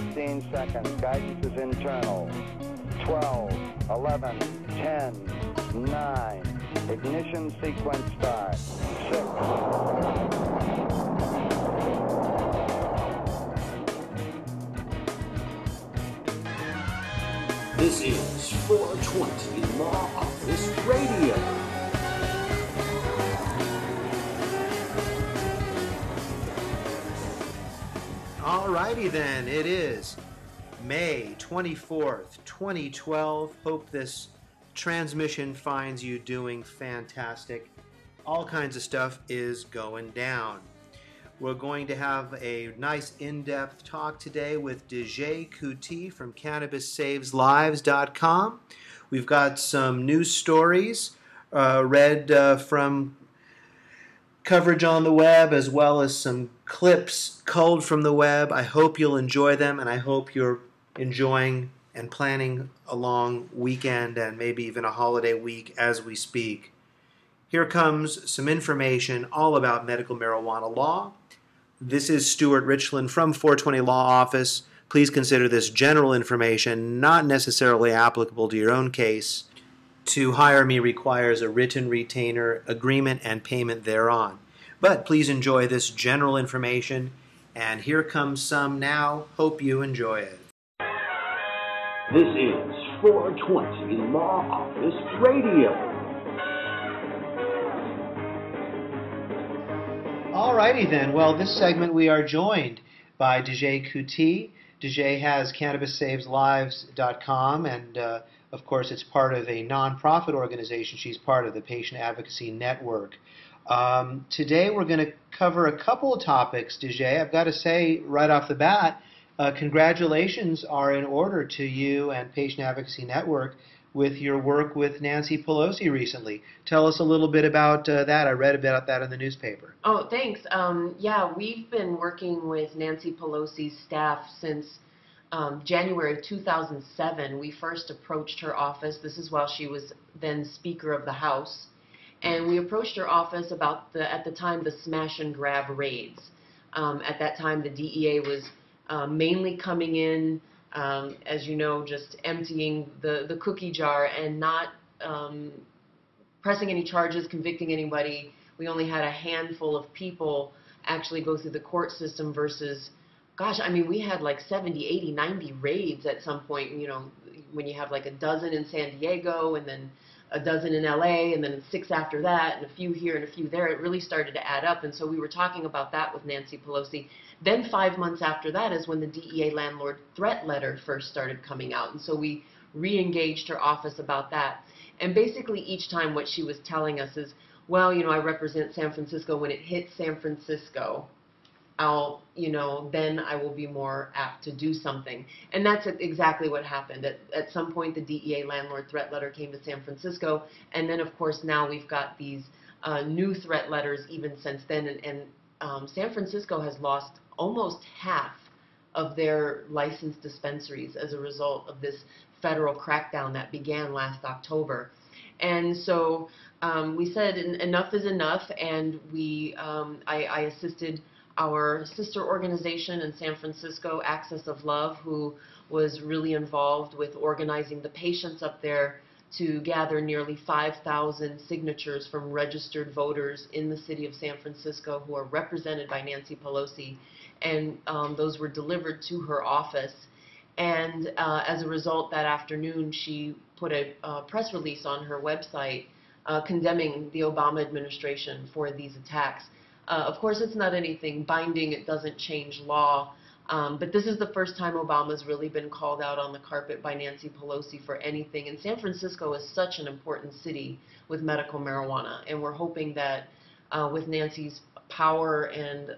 15 seconds. Guidance is internal. 12, 11, 10, 9. Ignition sequence start. 6. This is 420 Law Office Radio. Alrighty then, it is May 24th, 2012. Hope this transmission finds you doing fantastic. All kinds of stuff is going down. We're going to have a nice in-depth talk today with DJ Kuti from CannabisSavesLives.com. We've got some news stories read from coverage on the web, as well as some clips culled from the web. I hope you'll enjoy them, and I hope you're enjoying and planning a long weekend and maybe even a holiday week as we speak. Here comes some information all about medical marijuana law. This is Stewart Richlin from 420 Law Office. Please consider this general information, not necessarily applicable to your own case. To hire me requires a written retainer agreement and payment thereon. But please enjoy this general information, and here comes some now. Hope you enjoy it. This is 420 Law Office Radio. Alrighty then. Well, this segment we are joined by DJ Kuti. DJ has CannabisSavesLives.com, and of course it's part of a nonprofit organization. She's part of the Patient Advocacy Network. Today we're going to cover a couple of topics, DJ. I've got to say right off the bat, congratulations are in order to you and Patient Advocacy Network with your work with Nancy Pelosi recently. Tell us a little bit about that. I read about that in the newspaper. Oh, thanks. Yeah, we've been working with Nancy Pelosi's staff since January of 2007. We first approached her office. This is while she was then Speaker of the House. And we approached her office about, at the time, the smash and grab raids. At that time, the DEA was mainly coming in, as you know, just emptying the cookie jar and not pressing any charges, convicting anybody. We only had a handful of people actually go through the court system versus, gosh, I mean, we had like 70, 80, 90 raids at some point, you know, when you have like a dozen in San Diego and then a dozen in LA and then 6 after that and a few here and a few there. It really started to add up. And so we were talking about that with Nancy Pelosi. Then 5 months after that is when the DEA landlord threat letter first started coming out. And so we re-engaged her office about that. And basically each time what she was telling us is, well, you know, I represent San Francisco. When it hits San Francisco, I'll, you know, then I will be more apt to do something. And that's exactly what happened. At some point, the DEA landlord threat letter came to San Francisco. And then, of course, now we've got these new threat letters even since then. And San Francisco has lost almost half of their licensed dispensaries as a result of this federal crackdown that began last October. And so we said enough is enough, and I assisted our sister organization in San Francisco, Access of Love, who was really involved with organizing the patients up there to gather nearly 5,000 signatures from registered voters in the city of San Francisco who are represented by Nancy Pelosi. And those were delivered to her office. And as a result, that afternoon, she put a press release on her website condemning the Obama administration for these attacks. Of course, it's not anything binding. It doesn't change law. But this is the first time Obama's really been called out on the carpet by Nancy Pelosi for anything. And San Francisco is such an important city with medical marijuana. And we're hoping that with Nancy's power and,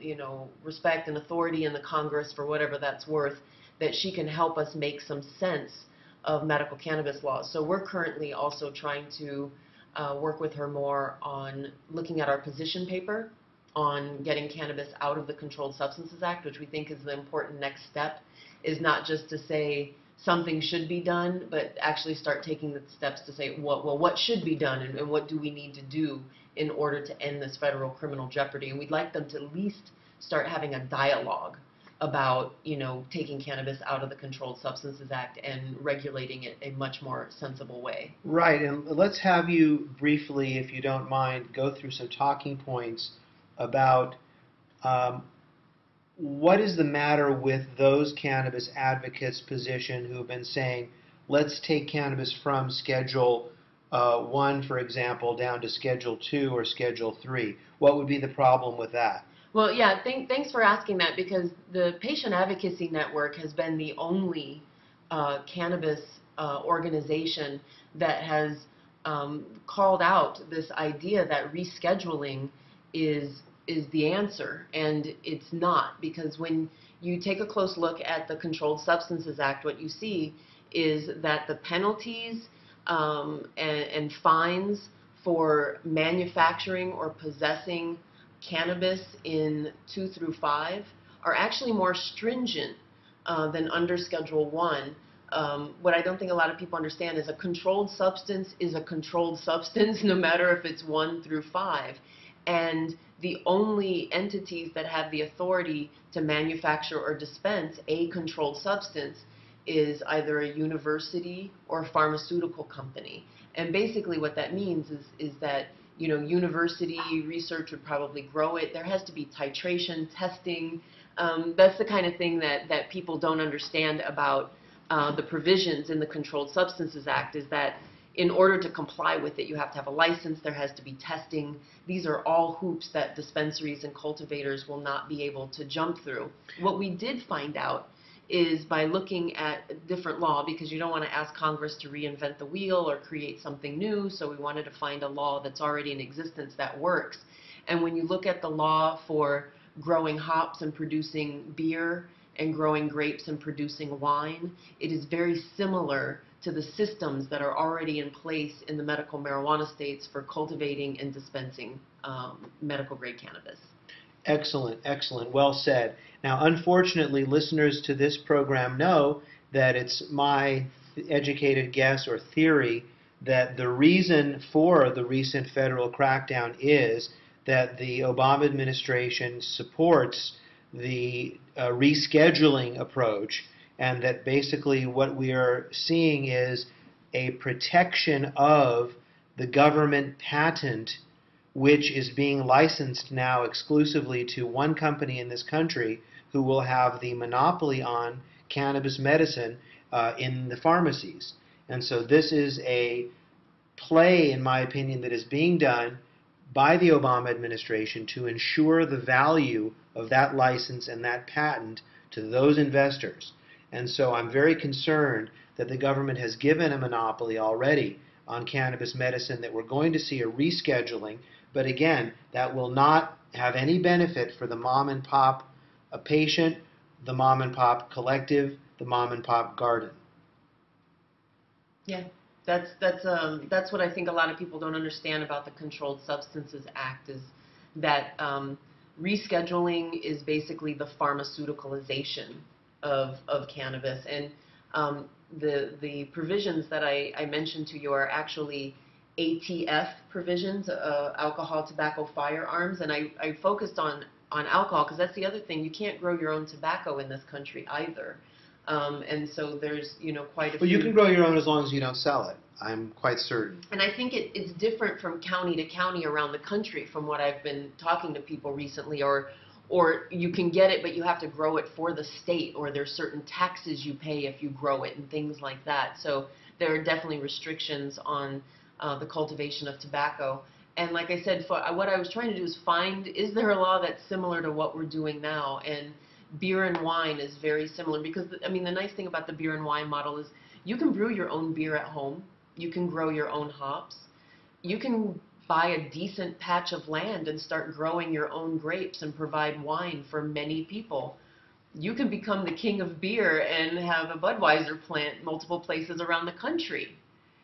you know, respect and authority in the Congress for whatever that's worth, that she can help us make some sense of medical cannabis laws. So we're currently also trying to work with her more on looking at our position paper on getting cannabis out of the Controlled Substances Act, which we think is the important next step, is not just to say something should be done, but actually start taking the steps to say, well, what should be done and what do we need to do in order to end this federal criminal jeopardy. And we'd like them to at least start having a dialogue about, taking cannabis out of the Controlled Substances Act and regulating it a much more sensible way. Right, and let's have you briefly, if you don't mind, go through some talking points about what is the matter with those cannabis advocates' position who have been saying, let's take cannabis from Schedule 1, for example, down to Schedule 2 or Schedule 3. What would be the problem with that? Well, yeah, thanks for asking that, because the Patient Advocacy Network has been the only cannabis organization that has called out this idea that rescheduling is the answer, and it's not, because when you take a close look at the Controlled Substances Act, what you see is that the penalties and fines for manufacturing or possessing cannabis in 2 through 5 are actually more stringent than under Schedule 1. What I don't think a lot of people understand is a controlled substance is a controlled substance no matter if it's 1 through 5. And the only entities that have the authority to manufacture or dispense a controlled substance is either a university or a pharmaceutical company. And basically what that means is that university research would probably grow it. There has to be titration, testing. That's the kind of thing that people don't understand about the provisions in the Controlled Substances Act, is that in order to comply with it, you have to have a license, there has to be testing. These are all hoops that dispensaries and cultivators will not be able to jump through. What we did find out is by looking at different law, because you don't want to ask Congress to reinvent the wheel or create something new, so we wanted to find a law that's already in existence that works. And when you look at the law for growing hops and producing beer and growing grapes and producing wine, it is very similar to the systems that are already in place in the medical marijuana states for cultivating and dispensing medical grade cannabis. Excellent, excellent. Well said. Now, unfortunately, listeners to this program know that it's my educated guess or theory that the reason for the recent federal crackdown is that the Obama administration supports the rescheduling approach, and that basically what we are seeing is a protection of the government patent, which is being licensed now exclusively to one company in this country who will have the monopoly on cannabis medicine in the pharmacies. And so this is a play, in my opinion, that is being done by the Obama administration to ensure the value of that license and that patent to those investors. And so I'm very concerned that the government has given a monopoly already on cannabis medicine, that we're going to see a rescheduling. But again, that will not have any benefit for the mom and pop patient, the mom and pop collective, the mom and pop garden. Yeah, that's what I think a lot of people don't understand about the Controlled Substances Act, is that rescheduling is basically the pharmaceuticalization of cannabis. And the provisions that I mentioned to you are actually ATF provisions, alcohol, tobacco, firearms, and I focused on alcohol because that's the other thing. You can't grow your own tobacco in this country either, and so there's quite a few. Well, you can grow your own as long as you don't sell it. I'm quite certain. And I think it's different from county to county around the country, from what I've been talking to people recently, or you can get it, but you have to grow it for the state, or there's certain taxes you pay if you grow it and things like that. So there are definitely restrictions on the cultivation of tobacco. And like I said, what I was trying to do is find, is there a law that's similar to what we're doing now? And beer and wine is very similar, because, I mean, the nice thing about the beer and wine model is you can brew your own beer at home. You can grow your own hops. You can buy a decent patch of land and start growing your own grapes and provide wine for many people. You can become the king of beer and have a Budweiser plant multiple places around the country.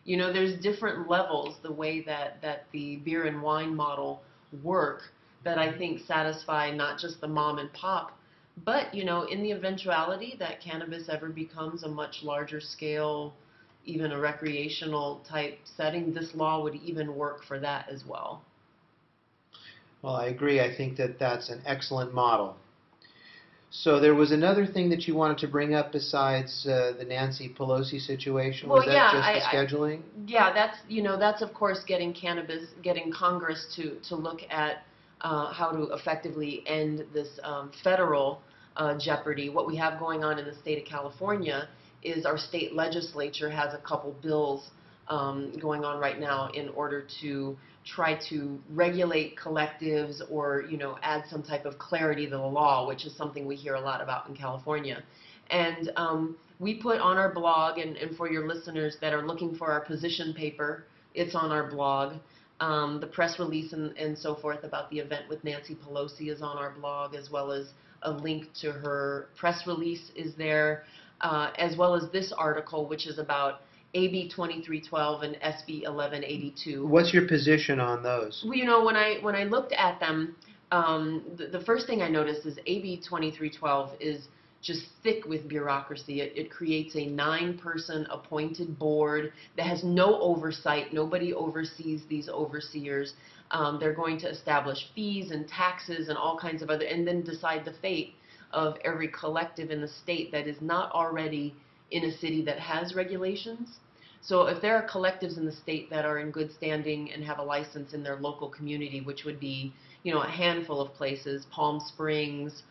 There's different levels, the way that the beer and wine model work, that I think satisfy not just the mom and pop, but, in the eventuality that cannabis ever becomes a much larger scale, even a recreational type setting, this law would even work for that as well. Well, I agree. I think that that's an excellent model. So there was another thing that you wanted to bring up besides the Nancy Pelosi situation. Well, Was that yeah, just the scheduling? yeah, that's of course getting Congress to look at how to effectively end this federal jeopardy. What we have going on in the state of California is our state legislature has a couple bills going on right now in order to try to regulate collectives or, add some type of clarity to the law, which is something we hear a lot about in California. And we put on our blog, and for your listeners that are looking for our position paper, it's on our blog. The press release and so forth about the event with Nancy Pelosi is on our blog, as well as a link to her press release is there, as well as this article, which is about AB 2312 and SB 1182. What's your position on those? Well, when I looked at them, the first thing I noticed is AB 2312 is just thick with bureaucracy. It creates a 9-person appointed board that has no oversight. Nobody oversees these overseers. They're going to establish fees and taxes and all kinds of other, and then decide the fate of every collective in the state that is not already in a city that has regulations. So if there are collectives in the state that are in good standing and have a license in their local community, which would be, a handful of places, Palm Springs,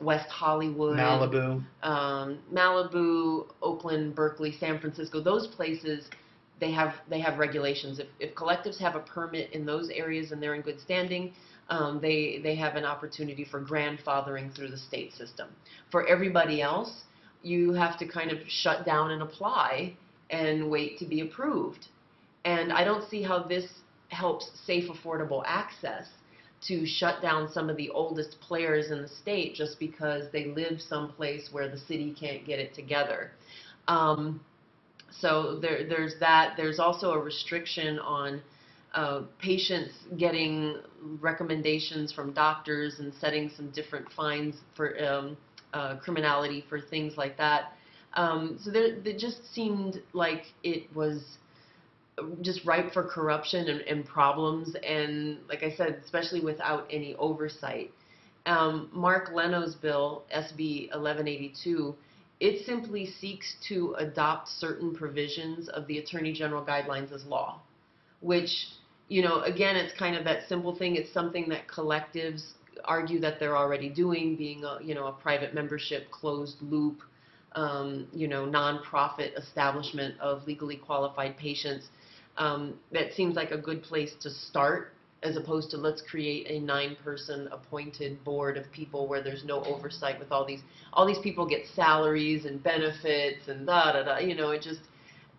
West Hollywood, Malibu, Oakland, Berkeley, San Francisco, those places, they have regulations. If collectives have a permit in those areas and they're in good standing, they have an opportunity for grandfathering through the state system. For everybody else, you have to kind of shut down and apply and wait to be approved. And I don't see how this helps safe, affordable access to shut down some of the oldest players in the state just because they live someplace where the city can't get it together. So there's that. There's also a restriction on patients getting recommendations from doctors and setting some different fines for criminality for things like that. So it just seemed like it was just ripe for corruption and problems, and like I said, especially without any oversight. Mark Leno's bill, SB 1182, it simply seeks to adopt certain provisions of the Attorney General guidelines as law, which, again, it's kind of that simple thing. It's something that collectives argue that they're already doing, being a private membership, closed loop, nonprofit establishment of legally qualified patients. That seems like a good place to start, as opposed to let's create a 9-person appointed board of people where there's no oversight with all these people get salaries and benefits and it just,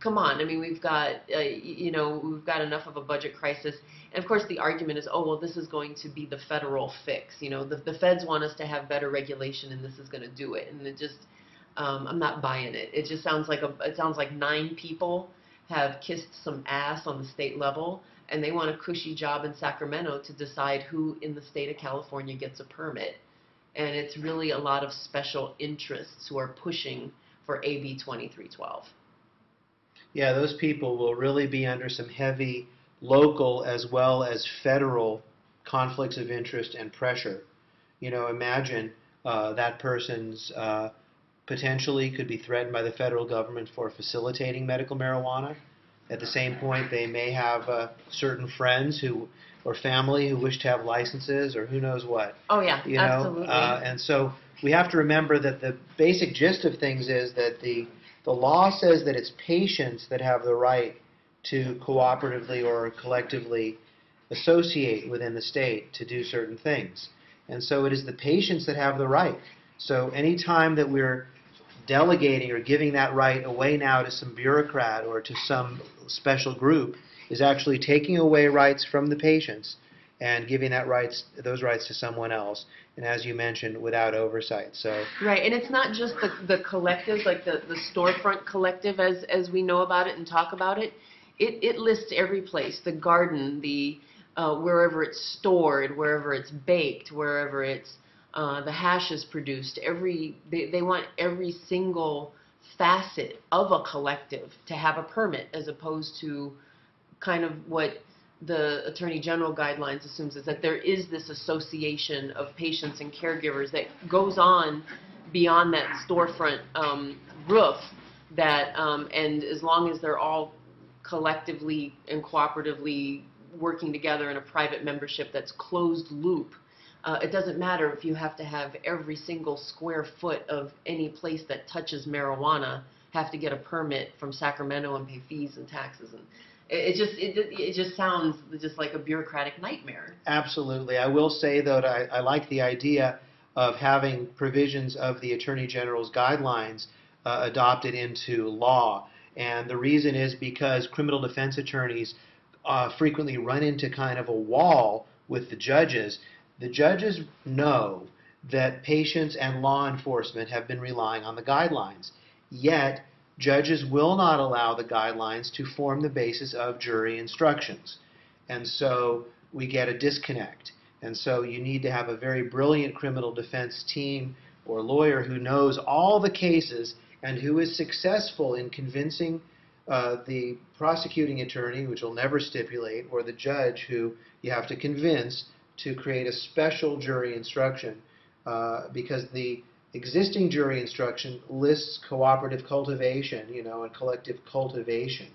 come on. I mean, we've got enough of a budget crisis. And of course the argument is, oh, well, this is going to be the federal fix. The feds want us to have better regulation and this is going to do it. And it just, I'm not buying it. It just sounds like 9 people have kissed some ass on the state level, and they want a cushy job in Sacramento to decide who in the state of California gets a permit. And it's really a lot of special interests who are pushing for AB 2312. Yeah, those people will really be under some heavy local as well as federal conflicts of interest and pressure. Imagine that person's potentially could be threatened by the federal government for facilitating medical marijuana. At the same point, they may have certain friends or family who wish to have licenses, or who knows what. Oh yeah, absolutely. And so we have to remember that the basic gist of things is that the law says that it's patients that have the right to cooperatively or collectively associate within the state to do certain things. And so it is the patients that have the right. So any time that we're delegating or giving that right away now to some bureaucrat or to some special group is actually taking away rights from the patients and giving those rights to someone else. And as you mentioned, without oversight. So right, and it's not just the collectives, like the storefront collective as we know about it and talk about it. It lists every place, the garden, the wherever it's stored, wherever it's baked, wherever it's the hash is produced. They want every single facet of a collective to have a permit, as opposed to kind of what the Attorney General guidelines assumes is that there is this association of patients and caregivers that goes on beyond that storefront roof, that and as long as they're all collectively and cooperatively working together in a private membership that's closed loop, it doesn't matter if you have to have every single square foot of any place that touches marijuana have to get a permit from Sacramento and pay fees and taxes, and it just sounds just like a bureaucratic nightmare. Absolutely. I will say, though, that I like the idea of having provisions of the Attorney General's guidelines adopted into law. And the reason is because criminal defense attorneys frequently run into kind of a wall with the judges. The judges know that patients and law enforcement have been relying on the guidelines. Yet, judges will not allow the guidelines to form the basis of jury instructions. And so we get a disconnect. And so you need to have a very brilliant criminal defense team or lawyer who knows all the cases and who is successful in convincing the prosecuting attorney, which will never stipulate, or the judge who you have to convince to create a special jury instruction, because the existing jury instruction lists cooperative cultivation, and collective cultivation,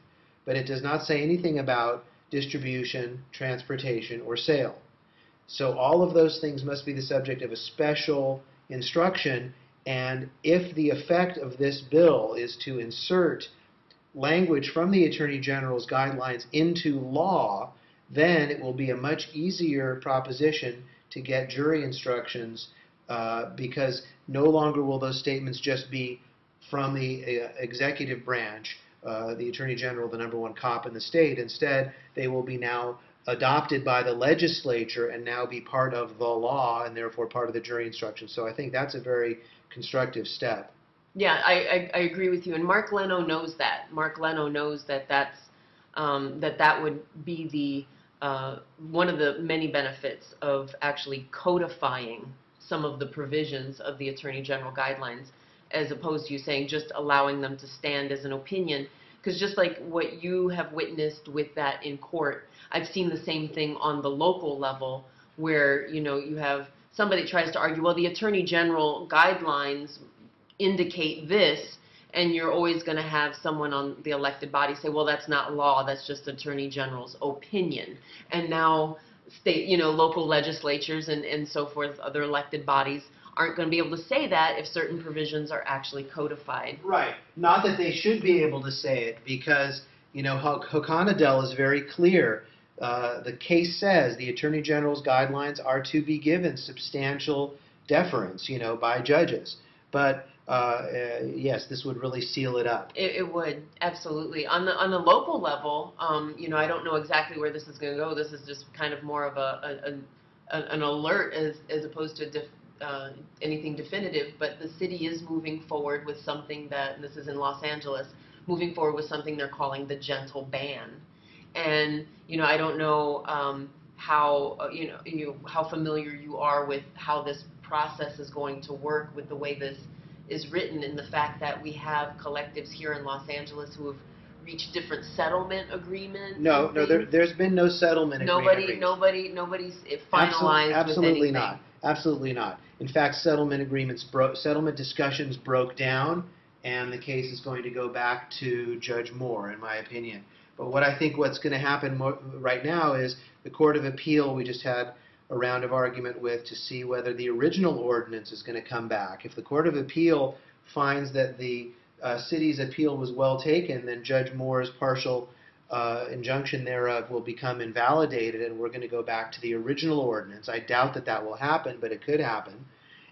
but it does not say anything about distribution, transportation, or sale. So all of those things must be the subject of a special instruction, and if the effect of this bill is to insert language from the Attorney General's guidelines into law, then it will be a much easier proposition to get jury instructions, because no longer will those statements just be from the executive branch, the Attorney General, the number one cop in the state. Instead, they will be now adopted by the legislature and now be part of the law and therefore part of the jury instructions. So I think that's a very constructive step. Yeah, I agree with you. And Mark Leno knows that. Mark Leno knows that that would be the one of the many benefits of actually codifying some of the provisions of the Attorney General guidelines, as opposed to you saying just allowing them to stand as an opinion. Because just like what you have witnessed with that in court, I've seen the same thing on the local level, where you have somebody tries to argue, well, the Attorney General guidelines indicate this, and you're always going to have someone on the elected body say, well, that's not law, that's just Attorney General's opinion. And now state, local legislatures and so forth, other elected bodies aren't going to be able to say that if certain provisions are actually codified. Right. Not that they should be able to say it, because, Hokanadel is very clear. The case says the Attorney General's guidelines are to be given substantial deference, by judges. But yes, this would really seal it up. It would, absolutely. On the local level, I don't know exactly where this is going to go. This is just kind of more of an alert as opposed to anything definitive. But the city is moving forward with something and this is in Los Angeles, moving forward with something they're calling the gentle ban. And I don't know how how familiar you are with how this process is going to work, with the way this is written, and the fact that we have collectives here in Los Angeles who have reached different settlement agreements. No, there's been no settlement agreement. Nobody's finalized. Absolutely not. Absolutely not. In fact, settlement discussions broke down, and the case is going to go back to Judge Moore, in my opinion. But what's going to happen right now is the Court of Appeal, we just had a round of argument with, to see whether the original ordinance is going to come back. If the Court of Appeal finds that the city's appeal was well taken, then Judge Moore's partial injunction thereof will become invalidated, and we're going to go back to the original ordinance. I doubt that will happen, but it could happen.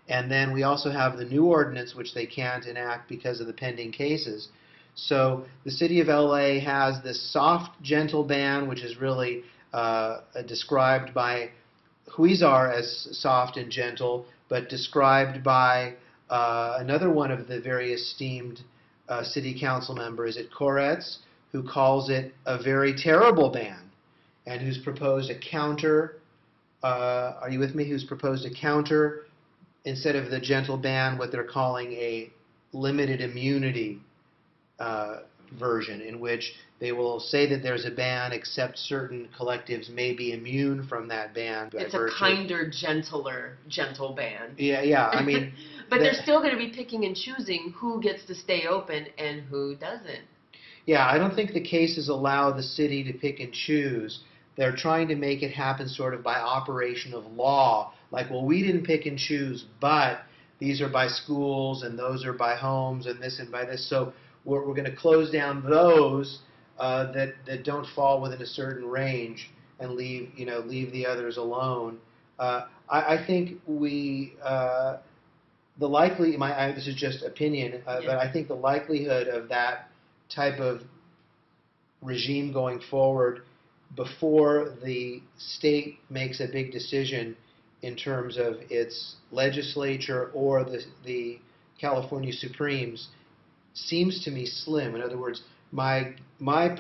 And then we also have the new ordinance, which they can't enact because of the pending cases. So the city of LA has this soft, gentle ban, which is really described by Huizar as soft and gentle, but described by another one of the very esteemed city council members at Koretz, who calls it a very terrible ban, and who's proposed a counter, are you with me? Who's proposed a counter, instead of the gentle ban, what they're calling a limited immunity version in which they will say that there's a ban, except certain collectives may be immune from that ban. It's a kinder, gentler, gentle ban. Yeah. I mean, but they're still going to be picking and choosing who gets to stay open and who doesn't. Yeah, I don't think the cases allow the city to pick and choose. They're trying to make it happen sort of by operation of law. Like, well, we didn't pick and choose, but these are by schools and those are by homes and this and by this. So we're going to close down those that don't fall within a certain range and leave the others alone. I think this is just opinion, but I think the likelihood of that type of regime going forward before the state makes a big decision in terms of its legislature or the California Supremes seems to me slim. In other words, my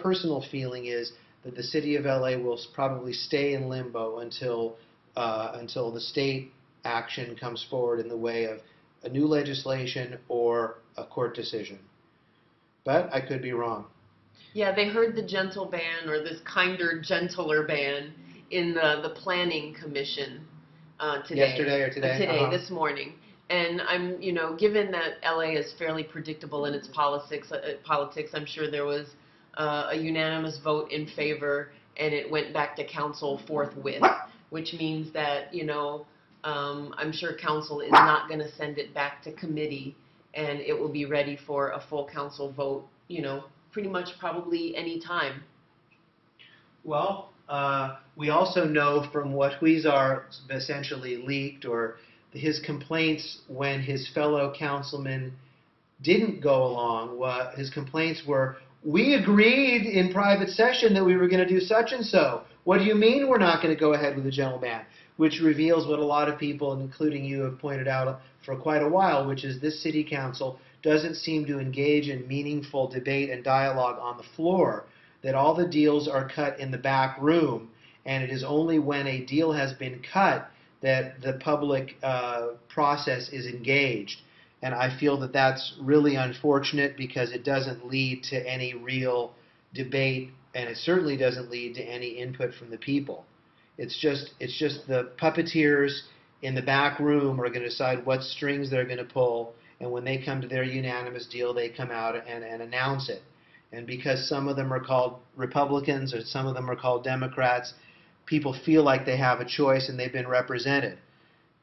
personal feeling is that the city of LA will probably stay in limbo until the state action comes forward in the way of a new legislation or a court decision. But I could be wrong. Yeah, they heard the gentle ban, or this kinder, gentler ban, in the Planning Commission today. Yesterday or today? Today, this morning. And I'm, given that LA is fairly predictable in its politics, I'm sure there was a unanimous vote in favor, and it went back to council forthwith, which means that, I'm sure council is not going to send it back to committee, and it will be ready for a full council vote, pretty much probably any time. Well, we also know from what Huizar essentially leaked, or his complaints when his fellow councilmen didn't go along. His complaints were, we agreed in private session that we were going to do such and so. What do you mean we're not going to go ahead with the gentle ban? Which reveals what a lot of people, including you, have pointed out for quite a while, which is this city council doesn't seem to engage in meaningful debate and dialogue on the floor, that all the deals are cut in the back room, and it is only when a deal has been cut that the public process is engaged. And I feel that that's really unfortunate because it doesn't lead to any real debate, and it certainly doesn't lead to any input from the people. It's just the puppeteers in the back room are going to decide what strings they're going to pull, and when they come to their unanimous deal, they come out and announce it. And because some of them are called Republicans or some of them are called Democrats, people feel like they have a choice and they've been represented.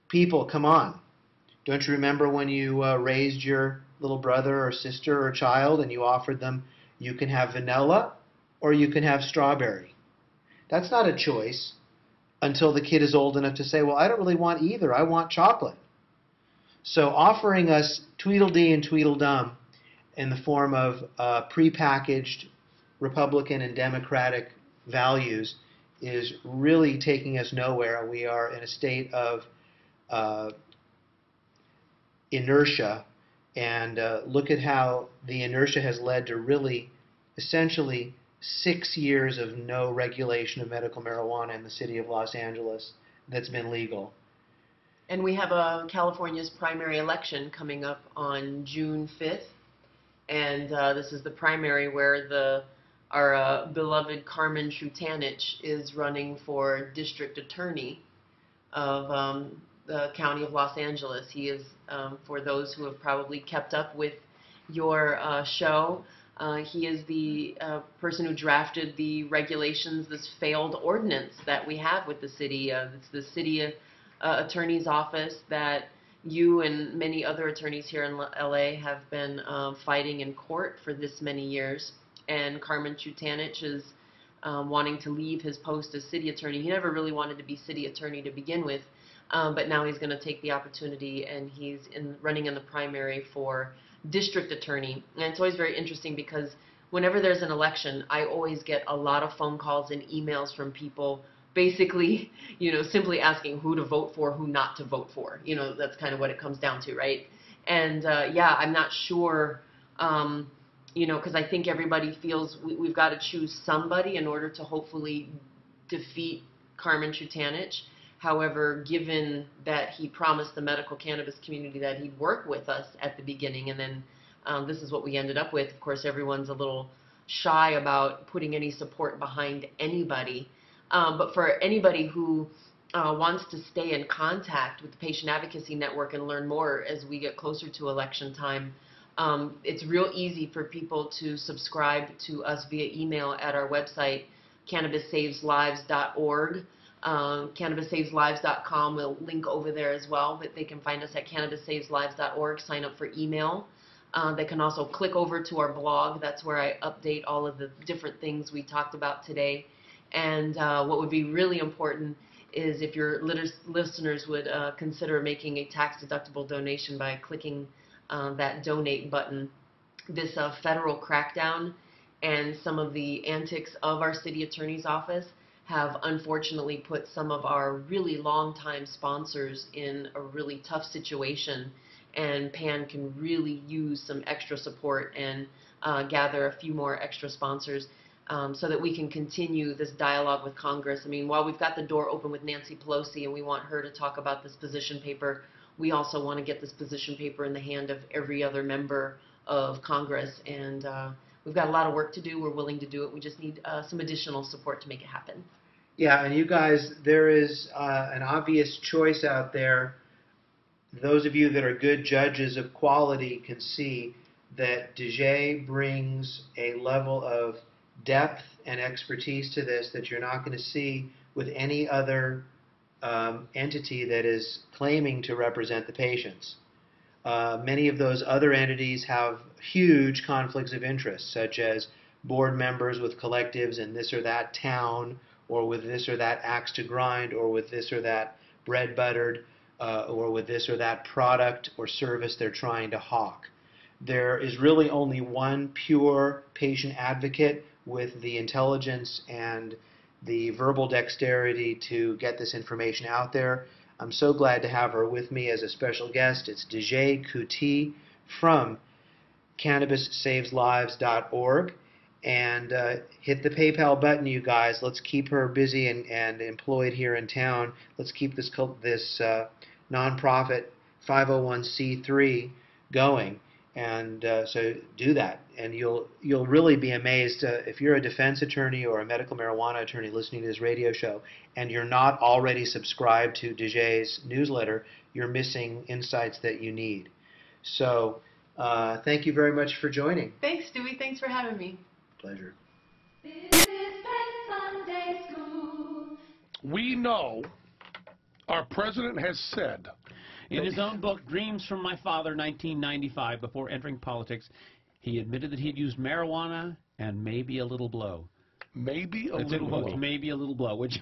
People, come on. Don't you remember when you raised your little brother or sister or child and you offered them, you can have vanilla or you can have strawberry? That's not a choice until the kid is old enough to say, well, I don't really want either. I want chocolate. So offering us Tweedledee and Tweedledum in the form of prepackaged Republican and Democratic values is really taking us nowhere. We are in a state of inertia, and look at how the inertia has led to really essentially 6 years of no regulation of medical marijuana in the city of Los Angeles that's been legal. And we have California's primary election coming up on June 5th. And this is the primary where our beloved Carmen Shutanich is running for district attorney of the county of Los Angeles. He is, for those who have probably kept up with your show, he is the person who drafted the regulations, this failed ordinance that we have with the city. It's the city attorney's office that you and many other attorneys here in LA have been fighting in court for this many years. And Carmen Shutanich is wanting to leave his post as city attorney. He never really wanted to be city attorney to begin with, but now he's going to take the opportunity, and he's running in the primary for district attorney. And it's always very interesting because whenever there's an election, I always get a lot of phone calls and emails from people basically, simply asking who to vote for, who not to vote for. That's kind of what it comes down to, right? And I'm not sure, because I think everybody feels we've got to choose somebody in order to hopefully defeat Carmen Shutanich. However, given that he promised the medical cannabis community that he'd work with us at the beginning and then this is what we ended up with. Of course, everyone's a little shy about putting any support behind anybody. But for anybody who wants to stay in contact with the Patient Advocacy Network and learn more as we get closer to election time, it's real easy for people to subscribe to us via email at our website, CannabisSavesLives.org. CannabisSavesLives.com will link over there as well, but they can find us at CannabisSavesLives.org, sign up for email. They can also click over to our blog. That's where I update all of the different things we talked about today. And what would be really important is if your listeners would consider making a tax-deductible donation by clicking that donate button. This federal crackdown and some of the antics of our city attorney's office have unfortunately put some of our really long-time sponsors in a really tough situation, and PAN can really use some extra support and gather a few more extra sponsors so that we can continue this dialogue with Congress. I mean, while we've got the door open with Nancy Pelosi and we want her to talk about this position paper, we also want to get this position paper in the hand of every other member of Congress, and we've got a lot of work to do. We're willing to do it. We just need some additional support to make it happen. Yeah, and you guys, there is an obvious choice out there. Those of you that are good judges of quality can see that DeJay brings a level of depth and expertise to this that you're not going to see with any other entity that is claiming to represent the patients. Many of those other entities have huge conflicts of interest, such as board members with collectives in this or that town, or with this or that axe to grind, or with this or that bread buttered, or with this or that product or service they're trying to hawk. There is really only one pure patient advocate with the intelligence and the verbal dexterity to get this information out there. I'm so glad to have her with me as a special guest. It's DeJay Kuti from CannabisSavesLives.org. And hit the PayPal button, you guys. Let's keep her busy and employed here in town. Let's keep this nonprofit 501c3 going. And so do that, and you'll really be amazed if you're a defense attorney or a medical marijuana attorney listening to this radio show, and you're not already subscribed to DeJay's newsletter. You're missing insights that you need. So thank you very much for joining. Thanks, Stewie. Thanks for having me. Pleasure. We know our president has said in his own book, Dreams from My Father, 1995, before entering politics, he admitted that he'd used marijuana and maybe a little blow. Maybe a little blow. Maybe a little blow, which,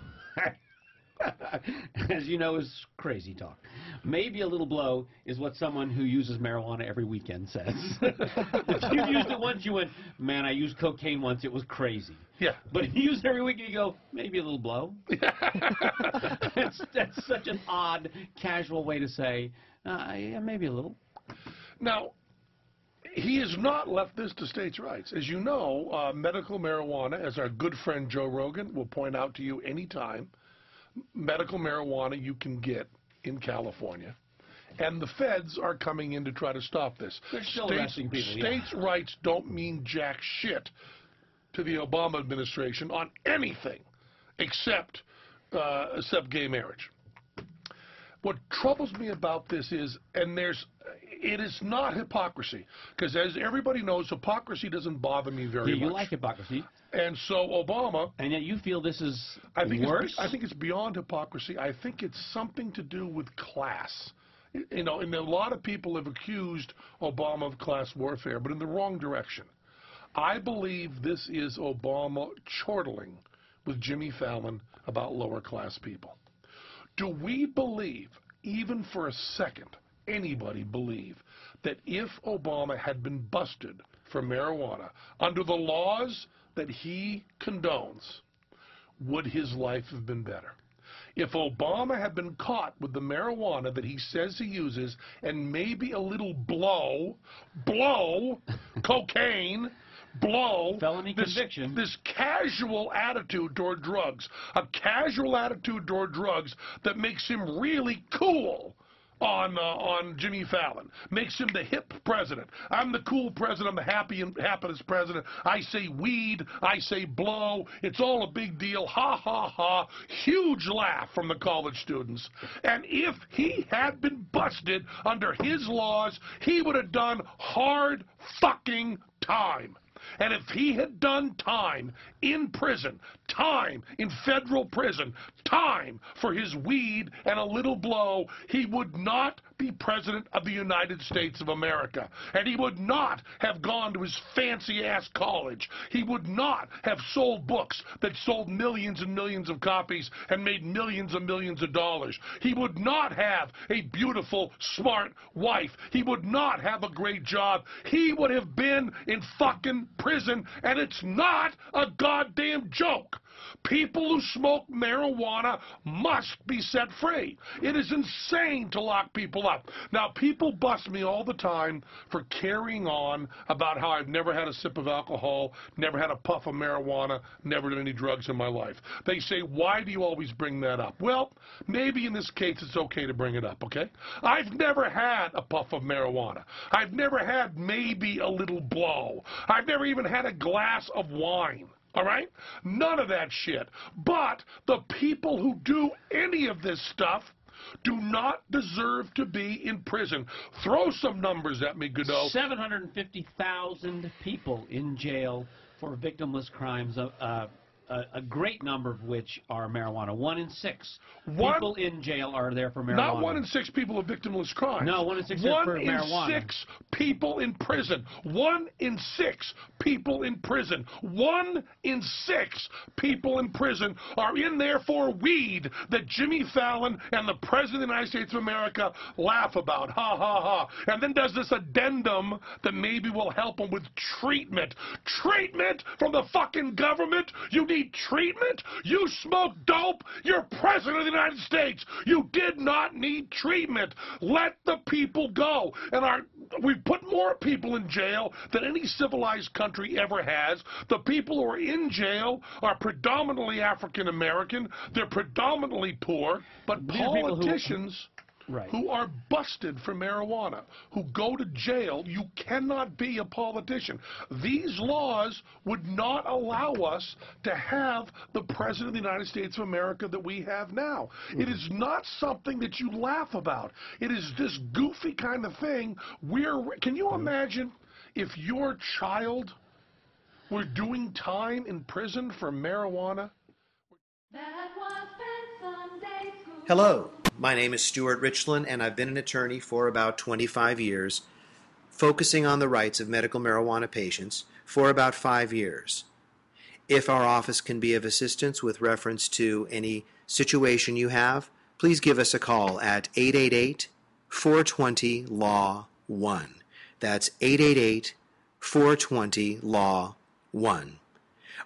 as you know, is crazy talk. Maybe a little blow is what someone who uses marijuana every weekend says. If you used it once, you went, man, I used cocaine once, it was crazy. Yeah. But if you use it every week, you go, maybe a little blow. That's such an odd, casual way to say, yeah, maybe a little. Now, he has not left this to states' rights. As you know, medical marijuana, as our good friend Joe Rogan will point out to you anytime, medical marijuana you can get in California. And the feds are coming in to try to stop this. They're still arresting people, States' rights don't mean jack shit to the Obama administration on anything except gay marriage. What troubles me about this is, it is not hypocrisy, because as everybody knows, hypocrisy doesn't bother me very much. You like hypocrisy. And so Obama... And yet you feel this is worse? I think it's beyond hypocrisy. I think it's something to do with class. You know, and a lot of people have accused Obama of class warfare, but in the wrong direction. I believe this is Obama chortling with Jimmy Fallon about lower-class people. Do we believe, even for a second, anybody believe, that if Obama had been busted for marijuana under the laws that he condones, would his life have been better? If Obama had been caught with the marijuana that he says he uses and maybe a little cocaine, felony conviction, this casual attitude toward drugs, a casual attitude toward drugs that makes him really cool on Jimmy Fallon, makes him the hip president. I'm the cool president. I'm the happiest president. I say weed. I say blow. It's all a big deal. Ha, ha, ha. Huge laugh from the college students. And if he had been busted under his laws, he would have done hard fucking time. And if he had done time in prison, time in federal prison, time for his weed and a little blow, he would not be president of the United States of America. And he would not have gone to his fancy-ass college. He would not have sold books that sold millions and millions of copies and made millions and millions of dollars. He would not have a beautiful, smart wife. He would not have a great job. He would have been in fucking prison, and it's not a goddamn joke. People who smoke marijuana must be set free. It is insane to lock people up. Now, people bust me all the time for carrying on about how I've never had a sip of alcohol, never had a puff of marijuana, never done any drugs in my life. They say, why do you always bring that up? Well, maybe in this case it's okay to bring it up, okay? I've never had a puff of marijuana. I've never had maybe a little blow. I've never even had a glass of wine. All right? None of that shit. But the people who do any of this stuff do not deserve to be in prison. Throw some numbers at me, Godot. 750,000 people in jail for victimless crimes, a great number of which are marijuana. 1 in 6 people in jail are there for marijuana. Not 1 in 6 people of victimless crimes. No, 1 in 6 are for marijuana. 1 in 6 people in prison. 1 in 6 people in prison. 1 in 6 people in prison are in there for weed that Jimmy Fallon and the President of the United States of America laugh about. Ha, ha, ha. And then does this addendum that maybe will help them with treatment. Treatment from the fucking government? You need treatment? You smoke dope? You're President of the United States. You did not need treatment. Let the people go. And we've put more people in jail than any civilized country ever has. The people who are in jail are predominantly African American. They're predominantly poor. But politicians who are busted for marijuana, who go to jail, you cannot be a politician. These laws would not allow us to have the President of the United States of America that we have now. It is not something that you laugh about. It is this goofy kind of thing. Can you imagine if your child were doing time in prison for marijuana? Hello, my name is Stewart Richlin, and I've been an attorney for about 25 years, focusing on the rights of medical marijuana patients for about 5 years. If our office can be of assistance with reference to any situation you have, please give us a call at 888-420-LAW-1. That's 888-420-LAW-1.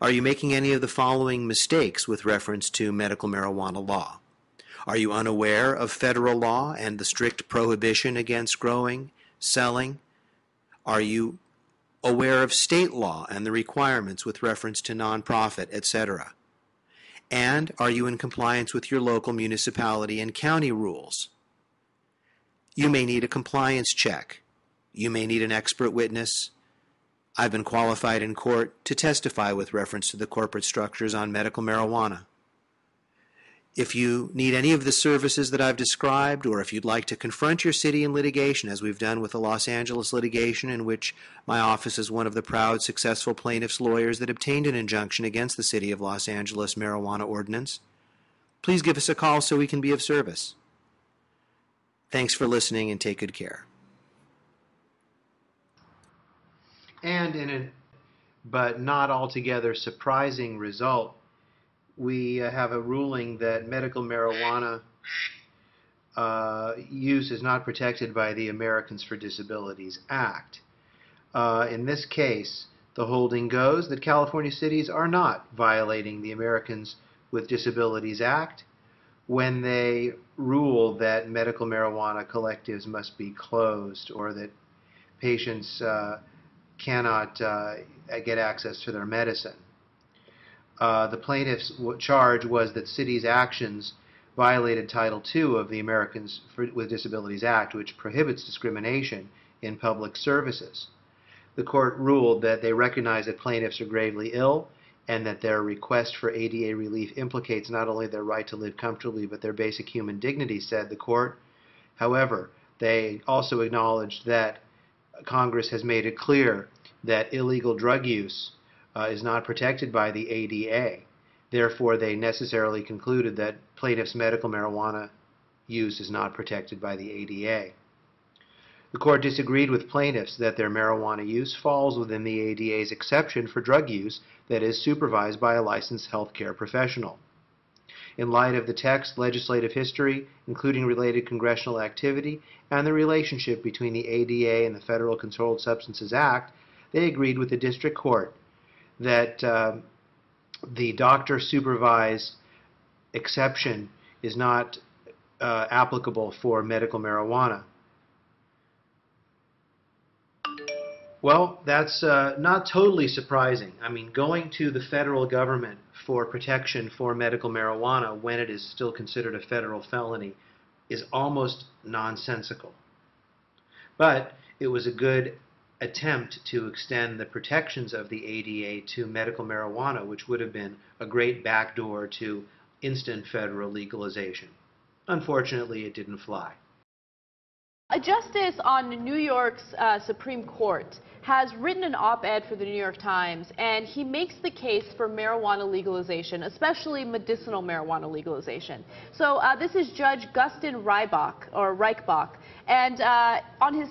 Are you making any of the following mistakes with reference to medical marijuana law? Are you unaware of federal law and the strict prohibition against growing, selling? Are you aware of state law and the requirements with reference to nonprofit, etc.? And are you in compliance with your local municipality and county rules? You may need a compliance check. You may need an expert witness. I've been qualified in court to testify with reference to the corporate structures on medical marijuana. If you need any of the services that I've described, or if you'd like to confront your city in litigation, as we've done with the Los Angeles litigation, in which my office is one of the proud, successful plaintiffs' lawyers that obtained an injunction against the City of Los Angeles marijuana ordinance, please give us a call so we can be of service. Thanks for listening, and take good care. And in a but not altogether surprising result, we have a ruling that medical marijuana use is not protected by the Americans for Disabilities Act. In this case, the holding goes that California cities are not violating the Americans with Disabilities Act when they rule that medical marijuana collectives must be closed, or that patients cannot get access to their medicine. The plaintiff's charge was that cities' actions violated Title II of the Americans with Disabilities Act, which prohibits discrimination in public services. The court ruled that they recognize that plaintiffs are gravely ill and that their request for ADA relief implicates not only their right to live comfortably but their basic human dignity, said the court. However, they also acknowledged that Congress has made it clear that illegal drug use is not protected by the ADA. Therefore, they necessarily concluded that plaintiffs' medical marijuana use is not protected by the ADA. The court disagreed with plaintiffs that their marijuana use falls within the ADA's exception for drug use that is supervised by a licensed healthcare professional. In light of the text, legislative history, including related congressional activity, and the relationship between the ADA and the Federal Controlled Substances Act, they agreed with the district court that the doctor-supervised exception is not applicable for medical marijuana. Well, that's not totally surprising. I mean, going to the federal government for protection for medical marijuana when it is still considered a federal felony is almost nonsensical. But it was a good attempt to extend the protections of the ADA to medical marijuana, which would have been a great backdoor to instant federal legalization. Unfortunately, it didn't fly. A justice on New York's Supreme Court has written an op-ed for the New York Times, and he makes the case for marijuana legalization, especially medicinal marijuana legalization. So this is Judge Gustin Reichbach, and on his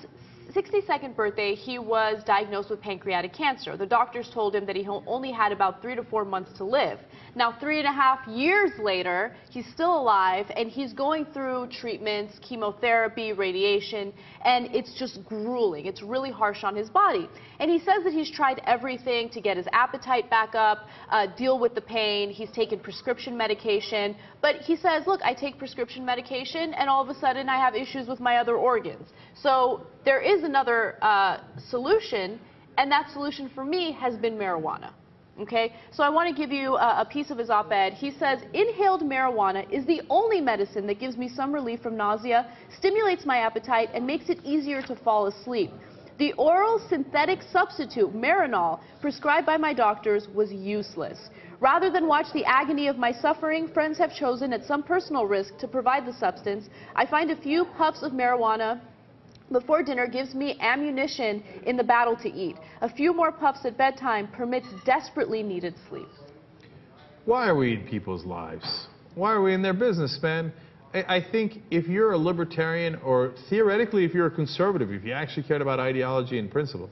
62nd birthday, he was diagnosed with pancreatic cancer. The doctors told him that he only had about 3 to 4 months to live. Now, 3.5 years later, he's still alive, and he's going through treatments, chemotherapy, radiation, and it's just grueling. It's really harsh on his body. And he says that he's tried everything to get his appetite back up, deal with the pain. He's taken prescription medication. But he says, look, I take prescription medication, and all of a sudden I have issues with my other organs. So there is another solution, and that solution for me has been marijuana. Okay, so I want to give you a piece of his op-ed. He says, inhaled marijuana is the only medicine that gives me some relief from nausea, stimulates my appetite, and makes it easier to fall asleep. The oral synthetic substitute, Marinol, prescribed by my doctors was useless. Rather than watch the agony of my suffering, friends have chosen at some personal risk to provide the substance. I find a few puffs of marijuana before dinner gives me ammunition in the battle to eat. A few more puffs at bedtime permits desperately needed sleep. Why are we in people's lives? Why are we in their business, man? I think if you're a libertarian, or theoretically if you're a conservative, if you actually cared about ideology and principle,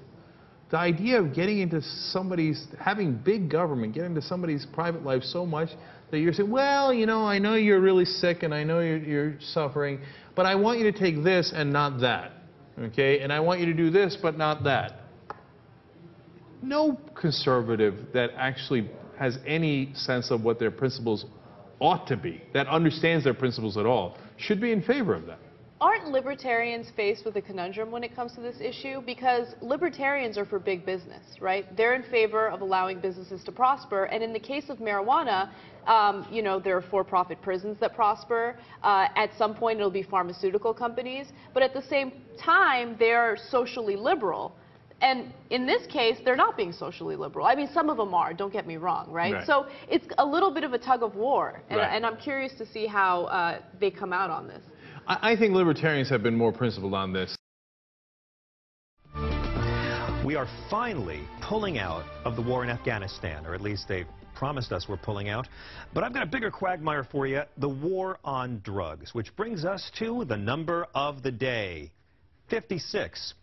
the idea of getting into somebody's, having big government, getting into somebody's private life so much that you're saying, well, you know, I know you're really sick and I know you're suffering, but I want you to take this and not that. Okay, and I want you to do this, but not that. No conservative that actually has any sense of what their principles ought to be, that understands their principles at all, should be in favor of that. Aren't libertarians faced with a conundrum when it comes to this issue? Because libertarians are for big business, right? They're in favor of allowing businesses to prosper, and in the case of marijuana, you know, there are for-profit prisons that prosper. At some point, it'll be pharmaceutical companies, but at the same time, they're socially liberal. And in this case, they're not being socially liberal. I mean, some of them are, don't get me wrong, right? So it's a little bit of a tug of war, and I'm curious to see how they come out on this. I think libertarians have been more principled on this. We are finally pulling out of the war in Afghanistan, or at least they've promised us we're pulling out. But I've got a bigger quagmire for you, the war on drugs, which brings us to the number of the day, 56.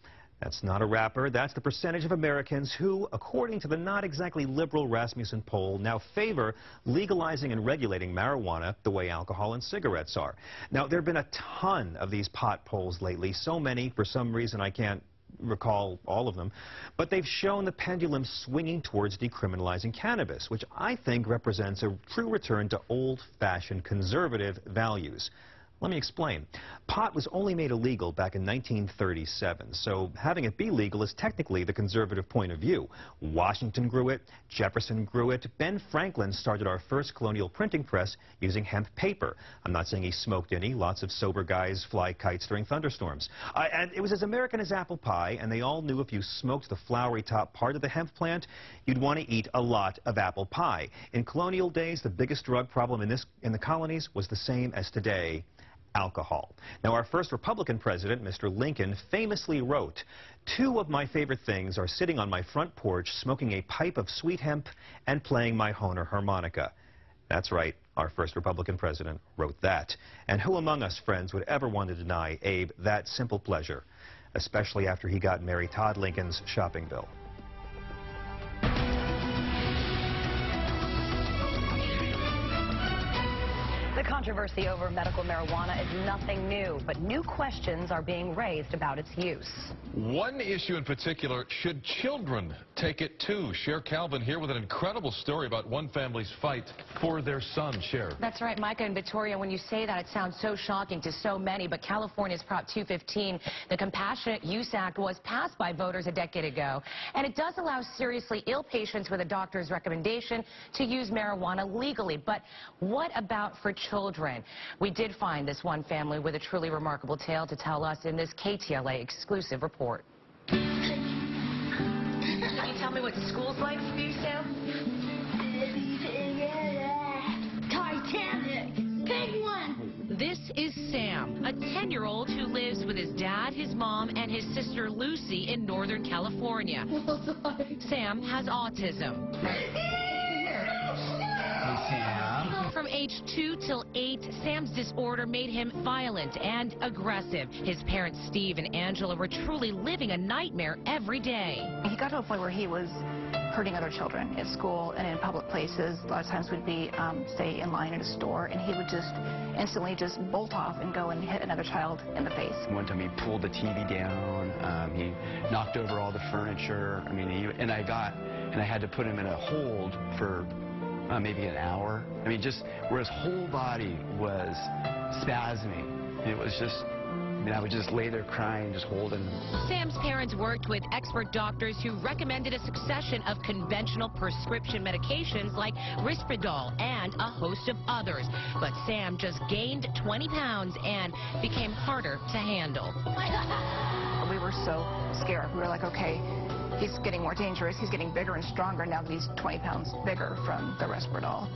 That's not a rapper. That's the percentage of Americans who, according to the not exactly liberal Rasmussen poll, now favor legalizing and regulating marijuana the way alcohol and cigarettes are. Now, there have been a ton of these pot polls lately, so many, for some reason I can't recall all of them, but they've shown the pendulum swinging towards decriminalizing cannabis, which I think represents a true return to old-fashioned conservative values. Let me explain. Pot was only made illegal back in 1937, so having it be legal is technically the conservative point of view. Washington grew it, Jefferson grew it, Ben Franklin started our first colonial printing press using hemp paper. I'm not saying he smoked any. Lots of sober guys fly kites during thunderstorms. And it was as American as apple pie, and they all knew if you smoked the floury top part of the hemp plant, you'd want to eat a lot of apple pie. In colonial days, the biggest drug problem in the colonies was the same as today: alcohol. Now, our first Republican president, Mr. Lincoln, famously wrote, "Two of my favorite things are sitting on my front porch, smoking a pipe of sweet hemp, and playing my Hohner harmonica." That's right, our first Republican president wrote that. And who among us, friends, would ever want to deny Abe that simple pleasure, especially after he got Mary Todd Lincoln's shopping bill? The controversy over medical marijuana is nothing new, but new questions are being raised about its use. One issue in particular: should children take it too? Cher Calvin here with an incredible story about one family's fight for their son. Cher. That's right, Micah and Victoria. When you say that, it sounds so shocking to so many, but California's Prop 215, the Compassionate Use Act, was passed by voters a decade ago, and it does allow seriously ill patients with a doctor's recommendation to use marijuana legally. But what about for children? We did find this one family with a truly remarkable tale to tell us in this KTLA exclusive report. Can you tell me what school's like for you, Sam? Titanic! Big one! This is Sam, a 10-year-old who lives with his dad, his mom, and his sister Lucy in Northern California. Sam has autism. From age 2 till 8, Sam's disorder made him violent and aggressive. His parents, Steve and Angela, were truly living a nightmare every day. He got to a point where he was hurting other children at school and in public places. A lot of times we'd be, say, in line at a store, and he would just instantly just bolt off and go and hit another child in the face. One time he pulled the TV down, he knocked over all the furniture. I mean, I had to put him in a hold for maybe an hour. I mean, just where his whole body was spasming. It was just, I would just lay there crying, just holding him. Sam's parents worked with expert doctors who recommended a succession of conventional prescription medications like Risperdal and a host of others. But Sam just gained 20 pounds and became harder to handle. We were so scared. We were like, okay, he's getting more dangerous. He's getting bigger and stronger now that he's 20 pounds bigger from the Risperdal.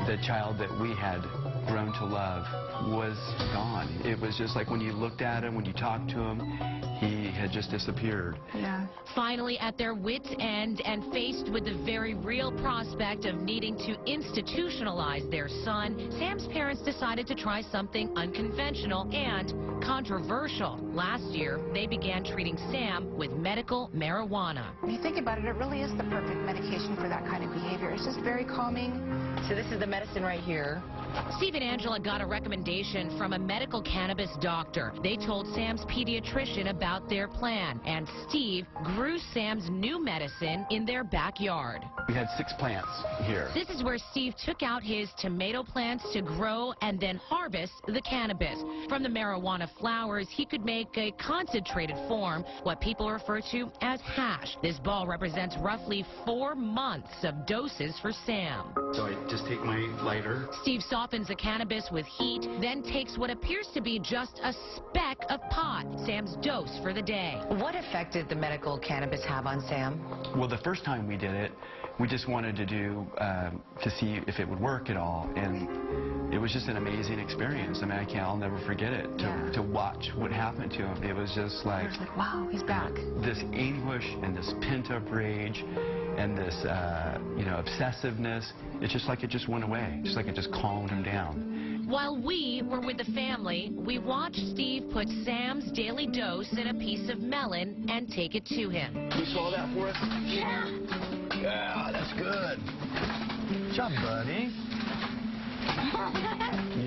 The child that we had grown to love was gone. It was just like when you looked at him, when you talked to him, he had just disappeared. Yeah. Finally at their wits' end and faced with the very real prospect of needing to institutionalize their son, Sam's parents decided to try something unconventional and controversial. Last year, they began treating Sam with medical marijuana. When you think about it, it really is the perfect medication for that kind of behavior. It's just very calming. So this is the medicine right here. Steve and Angela got a recommendation from a medical cannabis doctor. They told Sam's pediatrician about their plan, and Steve grew Sam's new medicine in their backyard. We had 6 plants here. This is where Steve took out his tomato plants to grow and then harvest the cannabis. From the marijuana flowers, he could make a concentrated form, what people refer to as hash. This ball represents roughly 4 months of doses for Sam. So I just take my lighter. Steve softens the cannabis with heat, then takes what appears to be just a speck of pot, Sam's dose for the day. What effect did the medical cannabis have on Sam? Well, the first time we did it, we just wanted to do, to see if it would work at all, and it was just an amazing experience. I mean, I'll never forget it, to watch what happened to him. It was just like, wow, he's back. This anguish and this pent-up rage and this, obsessiveness, it's just like it just went away, just like it just calmed him down. While we were with the family, we watched Steve put Sam's daily dose in a piece of melon and take it to him. Can you swallow that for us? Yeah. Yeah, that's good. Good job, buddy.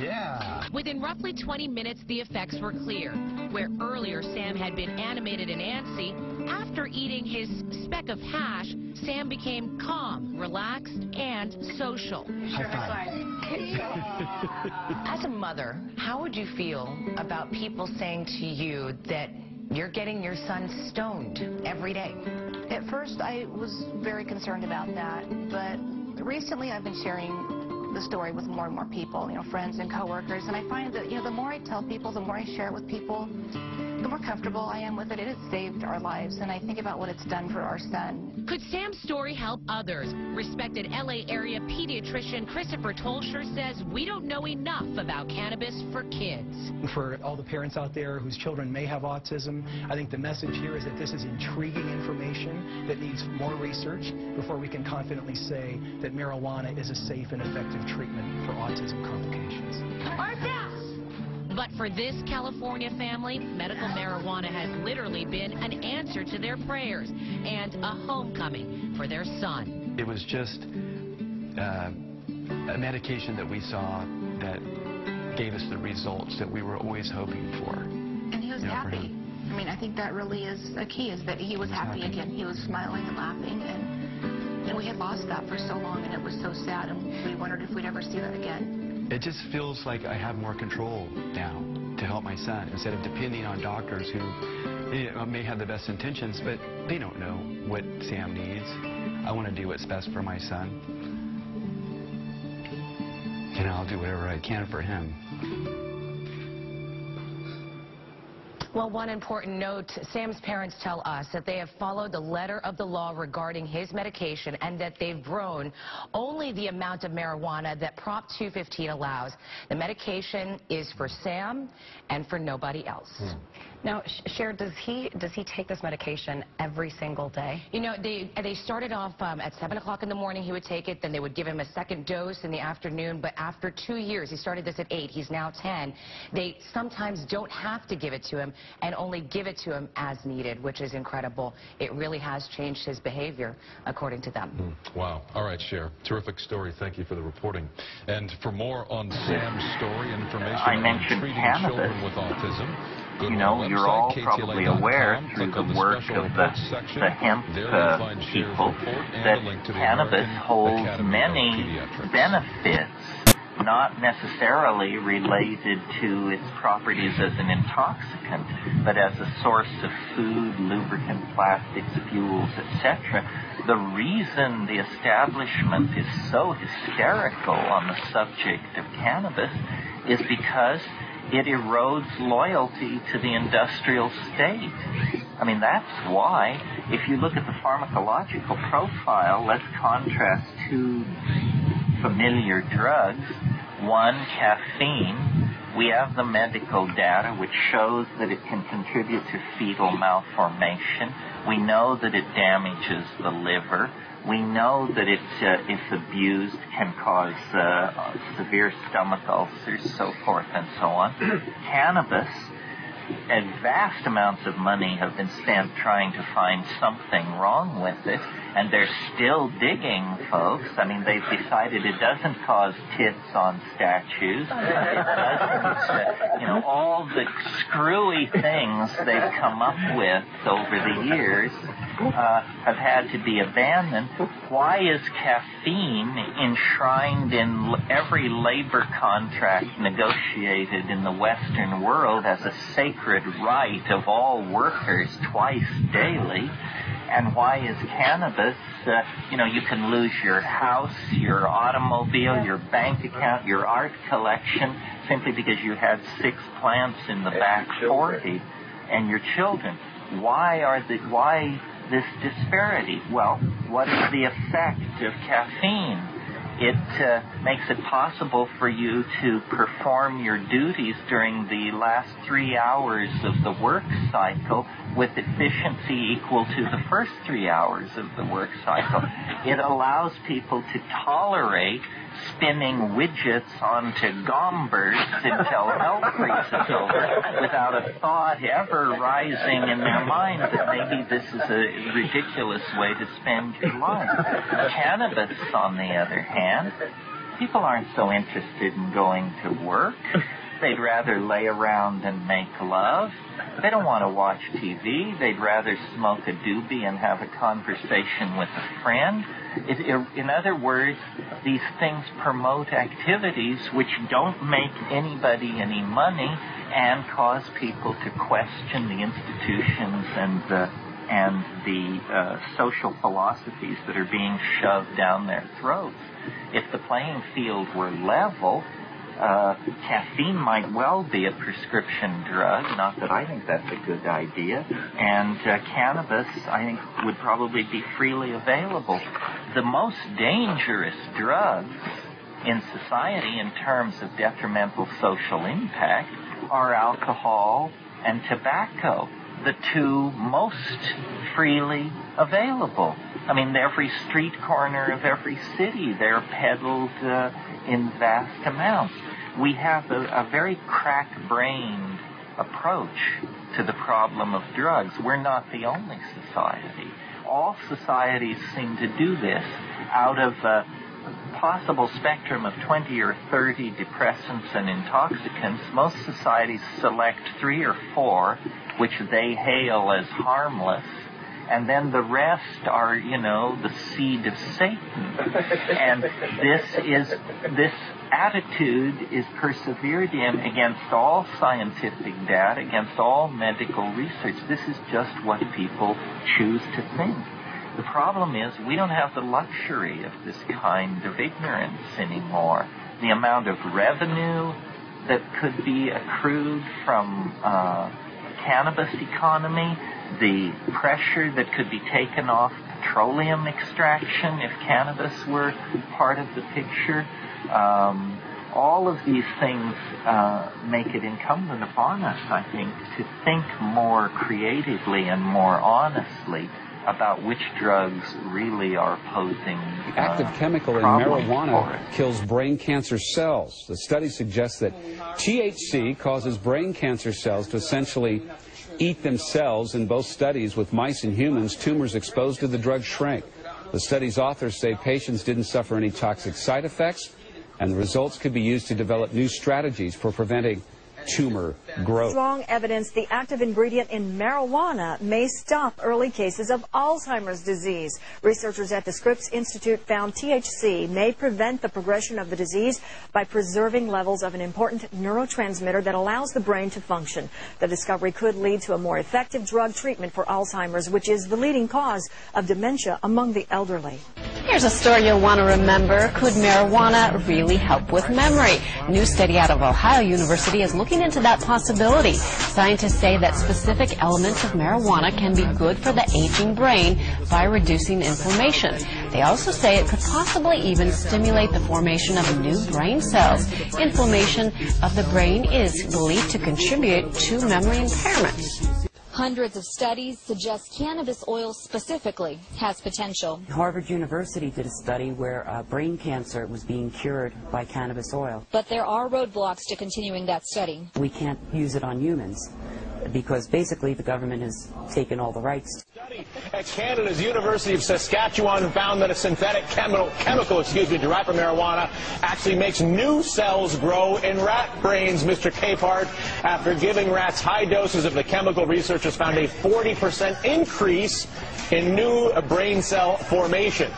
Yeah. Within roughly 20 minutes, the effects were clear. Where earlier Sam had been animated and antsy, after eating his speck of hash, Sam became calm, relaxed, and social. As a mother, how would you feel about people saying to you that you're getting your son stoned every day? At first, I was very concerned about that, but recently I've been sharing the story with more and more people, friends and coworkers, and I find that, the more I tell people, the more I share it with people, the more comfortable I am with it. It has saved our lives, and I think about what it's done for our son. Could Sam's story help others? Respected LA area pediatrician Christopher Tolsher says we don't know enough about cannabis for kids. For all the parents out there whose children may have autism, I think the message here is that this is intriguing information that needs more research before we can confidently say that marijuana is a safe and effective treatment for autism complications. But for this California family, medical marijuana has literally been an answer to their prayers and a homecoming for their son. It was just a medication that we saw that gave us the results that we were always hoping for. And he was happy. I mean, I think that really is a key, is that he was happy again. He was smiling and laughing, and we had lost that for so long, and it was so sad, and we wondered if we'd ever see that again. It just feels like I have more control now to help my son, instead of depending on doctors who may have the best intentions, but they don't know what Sam needs. I want to do what's best for my son. And I'll do whatever I can for him. Well, one important note, Sam's parents tell us that they have followed the letter of the law regarding his medication and that they've grown only the amount of marijuana that Prop 215 allows. The medication is for Sam and for nobody else. Now, Cher, does he take this medication every single day? They started off at 7 o'clock in the morning. He would take it. Then they would give him a second dose in the afternoon. But after 2 years, he started this at 8. He's now 10. They sometimes don't have to give it to him and only give it to him as needed, which is incredible. It really has changed his behavior, according to them. Wow. All right, Cher. Terrific story. Thank you for the reporting. And for more on Sam's story, information on treating children with autism, you're all probably aware through the work of the hemp people that cannabis holds many benefits, not necessarily related to its properties as an intoxicant, but as a source of food, lubricant, plastics, fuels, etc. The reason the establishment is so hysterical on the subject of cannabis is because it erodes loyalty to the industrial state. I mean, that's why, if you look at the pharmacological profile, let's contrast two familiar drugs. One, caffeine. We have the medical data which shows that it can contribute to fetal malformation. We know that it damages the liver. We know that it, if abused, can cause severe stomach ulcers, so forth and so on. Cannabis, and vast amounts of money have been spent trying to find something wrong with it, and they're still digging, folks. I mean, they've decided it doesn't cause tits on statues. It doesn't, all the screwy things they've come up with over the years have had to be abandoned. Why is caffeine enshrined in every labor contract negotiated in the Western world as a sacred right of all workers twice daily? And why is cannabis, you can lose your house, your automobile, your bank account, your art collection, simply because you had 6 plants in the back 40, and your children. Why this disparity? Well, what is the effect of caffeine? It makes it possible for you to perform your duties during the last 3 hours of the work cycle with efficiency equal to the first 3 hours of the work cycle. It allows people to tolerate spinning widgets onto gombers until hell freezes over without a thought ever rising in their mind that maybe this is a ridiculous way to spend your life. Cannabis, on the other hand, people aren't so interested in going to work. They'd rather lay around and make love. They don't want to watch TV. They'd rather smoke a doobie and have a conversation with a friend. In other words, these things promote activities which don't make anybody any money and cause people to question the institutions and the social philosophies that are being shoved down their throats. If the playing field were level, caffeine might well be a prescription drug, not that I think that's a good idea, and cannabis, I think, would probably be freely available. The most dangerous drugs in society in terms of detrimental social impact are alcohol and tobacco, the two most freely available. I mean, every street corner of every city, they're peddled in vast amounts. We have a very crack-brained approach to the problem of drugs. We're not the only society. All societies seem to do this. Out of a possible spectrum of 20 or 30 depressants and intoxicants, most societies select 3 or 4 which they hail as harmless, and then the rest are, the seed of Satan. And this attitude is persevered in against all scientific data, against all medical research. This is just what people choose to think. The problem is we don't have the luxury of this kind of ignorance anymore. The amount of revenue that could be accrued from cannabis economy, the pressure that could be taken off petroleum extraction if cannabis were part of the picture. All of these things make it incumbent upon us, I think, to think more creatively and more honestly about which drugs really are posing The active chemical in marijuana kills brain cancer cells. The study suggests that THC causes brain cancer cells to essentially eat themselves. In both studies with mice and humans, tumors exposed to the drug shrank. The study's authors say patients didn't suffer any toxic side effects, and the results could be used to develop new strategies for preventing tumor growth. Strong evidence the active ingredient in marijuana may stop early cases of Alzheimer's disease. Researchers at the Scripps Institute found THC may prevent the progression of the disease by preserving levels of an important neurotransmitter that allows the brain to function. The discovery could lead to a more effective drug treatment for Alzheimer's, which is the leading cause of dementia among the elderly. Here's a story you'll want to remember. Could marijuana really help with memory? A new study out of Ohio University is looking into that possibility. Scientists say that specific elements of marijuana can be good for the aging brain by reducing inflammation. They also say it could possibly even stimulate the formation of new brain cells. Inflammation of the brain is believed to contribute to memory impairment. Hundreds of studies suggest cannabis oil specifically has potential. Harvard University did a study where brain cancer was being cured by cannabis oil. But there are roadblocks to continuing that study. We can't use it on humans because basically the government has taken all the rights. At Canada's University of Saskatchewan found that a synthetic chemical derived from marijuana actually makes new cells grow in rat brains, Mr. Capehart. After giving rats high doses of the chemical, researchers found a 40% increase in new brain cell formation.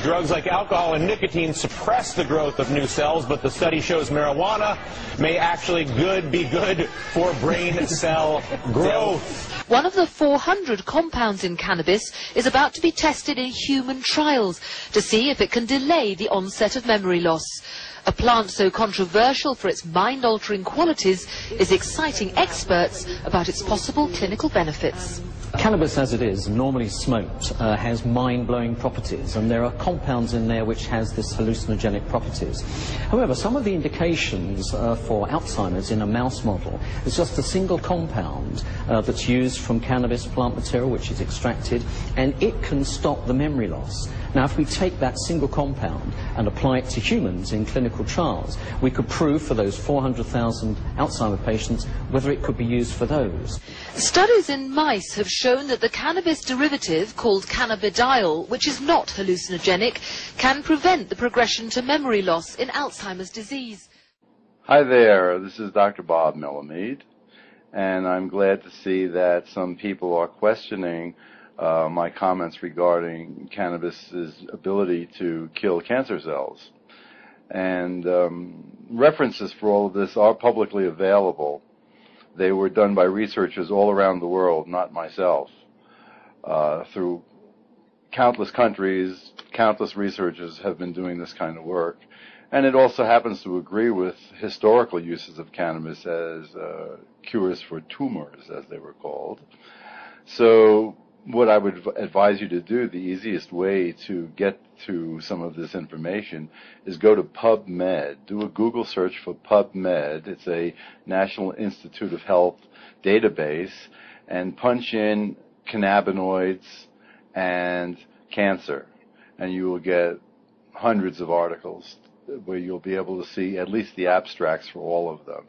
Drugs like alcohol and nicotine suppress the growth of new cells, but the study shows marijuana may actually be good for brain cell growth. One of the 400 compounds in cannabis is about to be tested in human trials to see if it can delay the onset of memory loss. A plant so controversial for its mind-altering qualities is exciting experts about its possible clinical benefits. Cannabis, as it is, normally smoked, has mind-blowing properties, and there are compounds in there which has this hallucinogenic properties. However, some of the indications for Alzheimer's in a mouse model is just a single compound that's used from cannabis plant material, which is extracted, and it can stop the memory loss. Now, if we take that single compound and apply it to humans in clinical clinical trials. We could prove for those 400,000 Alzheimer patients whether it could be used for those. Studies in mice have shown that the cannabis derivative called cannabidiol, which is not hallucinogenic, can prevent the progression to memory loss in Alzheimer's disease. Hi there, this is Dr. Bob Melamede, and I'm glad to see that some people are questioning my comments regarding cannabis's ability to kill cancer cells. And references for all of this are publicly available. They were done by researchers all around the world, not myself. Through countless countries, countless researchers have been doing this kind of work. And it also happens to agree with historical uses of cannabis as cures for tumors, as they were called. So what I would advise you to do, the easiest way to get to some of this information, is go to PubMed. Do a Google search for PubMed. It's a National Institute of Health database, and punch in cannabinoids and cancer, and you will get hundreds of articles where you'll be able to see at least the abstracts for all of them.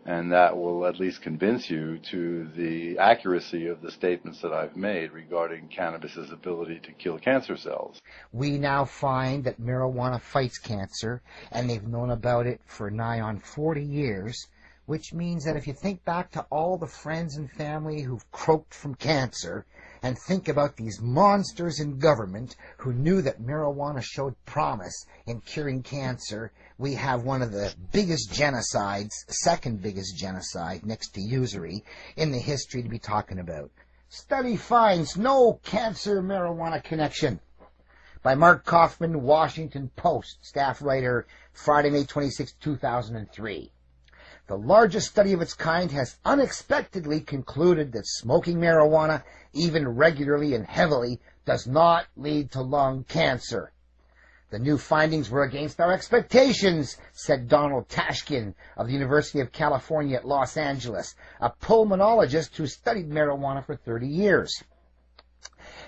And that will at least convince you to the accuracy of the statements that I've made regarding cannabis's ability to kill cancer cells. We now find that marijuana fights cancer, and they've known about it for nigh on 40 years, which means that if you think back to all the friends and family who've croaked from cancer, and think about these monsters in government who knew that marijuana showed promise in curing cancer, we have one of the biggest genocides, second biggest genocide next to usury, in the history to be talking about. Study finds no cancer-marijuana connection. By Mark Kaufman, Washington Post, staff writer, Friday, May 26, 2003. The largest study of its kind has unexpectedly concluded that smoking marijuana, even regularly and heavily, does not lead to lung cancer. The new findings were against our expectations, said Donald Tashkin of the University of California at Los Angeles, a pulmonologist who studied marijuana for 30 years.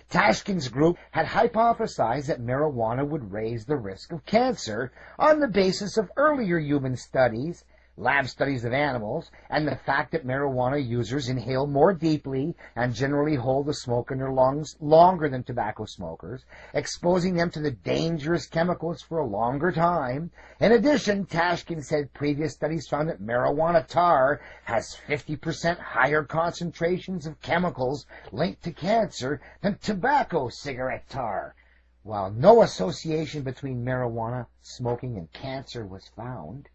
Tashkin's group had hypothesized that marijuana would raise the risk of cancer on the basis of earlier human studies, lab studies of animals, and the fact that marijuana users inhale more deeply and generally hold the smoke in their lungs longer than tobacco smokers, exposing them to the dangerous chemicals for a longer time. In addition, Tashkin said previous studies found that marijuana tar has 50% higher concentrations of chemicals linked to cancer than tobacco cigarette tar. While no association between marijuana smoking and cancer was found,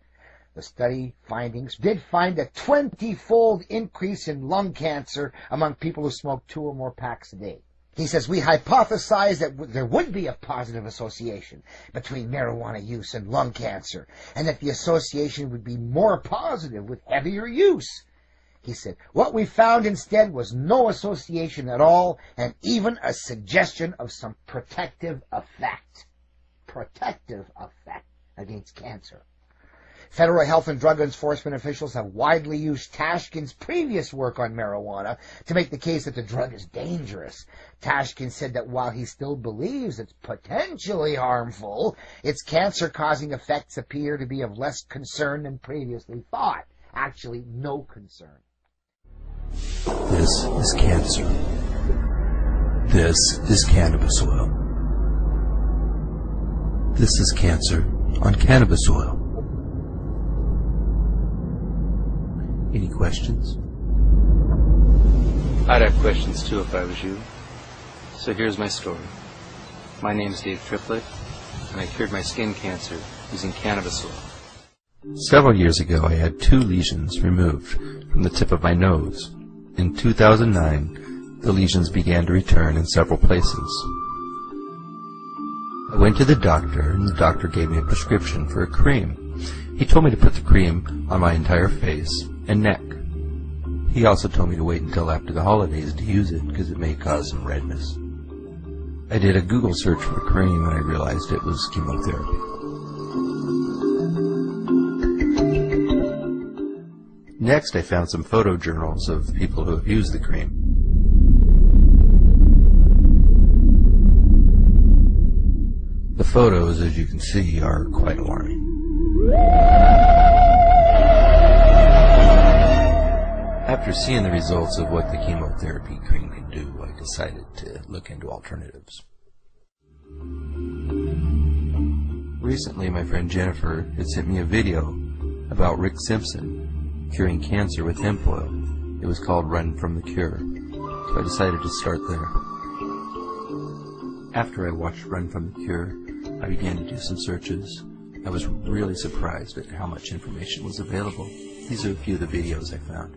the study findings did find a 20-fold increase in lung cancer among people who smoke 2 or more packs a day. He says, we hypothesized that there would be a positive association between marijuana use and lung cancer, and that the association would be more positive with heavier use. He said, what we found instead was no association at all, and even a suggestion of some protective effect. Protective effect against cancer. Federal health and drug enforcement officials have widely used Tashkin's previous work on marijuana to make the case that the drug is dangerous. Tashkin said that while he still believes it's potentially harmful, its cancer-causing effects appear to be of less concern than previously thought. Actually, no concern. This is cancer. This is cannabis oil. This is cancer on cannabis oil. Any questions? I'd have questions too if I was you. So here's my story. My name's Dave Triplett, and I cured my skin cancer using cannabis oil. Several years ago, I had 2 lesions removed from the tip of my nose. In 2009, the lesions began to return in several places. I went to the doctor, and the doctor gave me a prescription for a cream. He told me to put the cream on my entire face and neck. He also told me to wait until after the holidays to use it because it may cause some redness. I did a Google search for the cream and I realized it was chemotherapy. Next, I found some photojournals of people who have used the cream. The photos, as you can see, are quite alarming. After seeing the results of what the chemotherapy cream could do, I decided to look into alternatives. Recently, my friend Jennifer had sent me a video about Rick Simpson curing cancer with hemp oil. It was called Run from the Cure, so I decided to start there. After I watched Run from the Cure, I began to do some searches. I was really surprised at how much information was available. These are a few of the videos I found.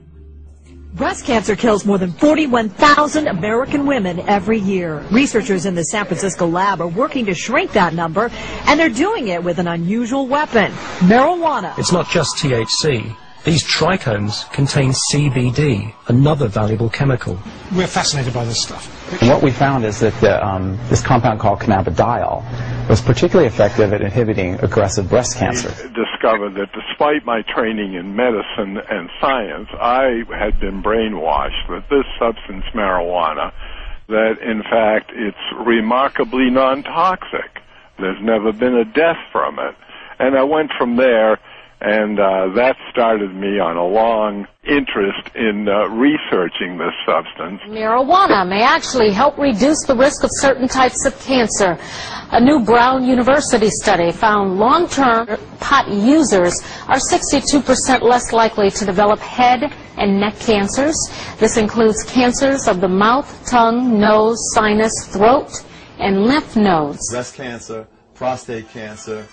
Breast cancer kills more than 41,000 American women every year. Researchers in the San Francisco lab are working to shrink that number, and they're doing it with an unusual weapon, marijuana. It's not just THC. These trichomes contain CBD, another valuable chemical. We're fascinated by this stuff. And what we found is that this compound called cannabidiol was particularly effective at inhibiting aggressive breast cancer. I discovered that despite my training in medicine and science, I had been brainwashed that this substance, marijuana, that in fact it's remarkably non-toxic. There's never been a death from it. And I went from there, and that started me on a long interest in researching this substance. Marijuana may actually help reduce the risk of certain types of cancer. A new Brown University study found long-term pot users are 62% less likely to develop head and neck cancers. This includes cancers of the mouth, tongue, nose, sinus, throat, and lymph nodes. Breast cancer, prostate cancer,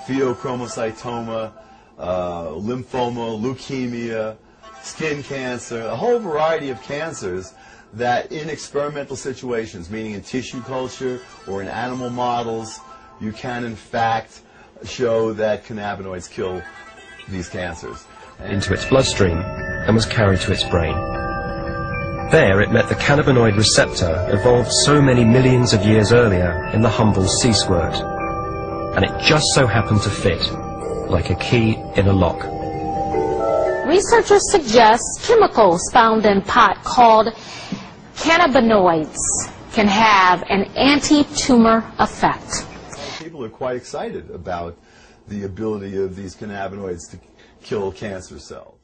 pheochromocytoma, lymphoma, leukemia, skin cancer, a whole variety of cancers that in experimental situations, meaning in tissue culture or in animal models, you can in fact show that cannabinoids kill these cancers. Into its bloodstream and was carried to its brain. There it met the cannabinoid receptor evolved so many millions of years earlier in the humble sea squirt. And it just so happened to fit, like a key in a lock. Researchers suggest chemicals found in pot called cannabinoids can have an anti-tumor effect. People are quite excited about the ability of these cannabinoids to kill cancer cells.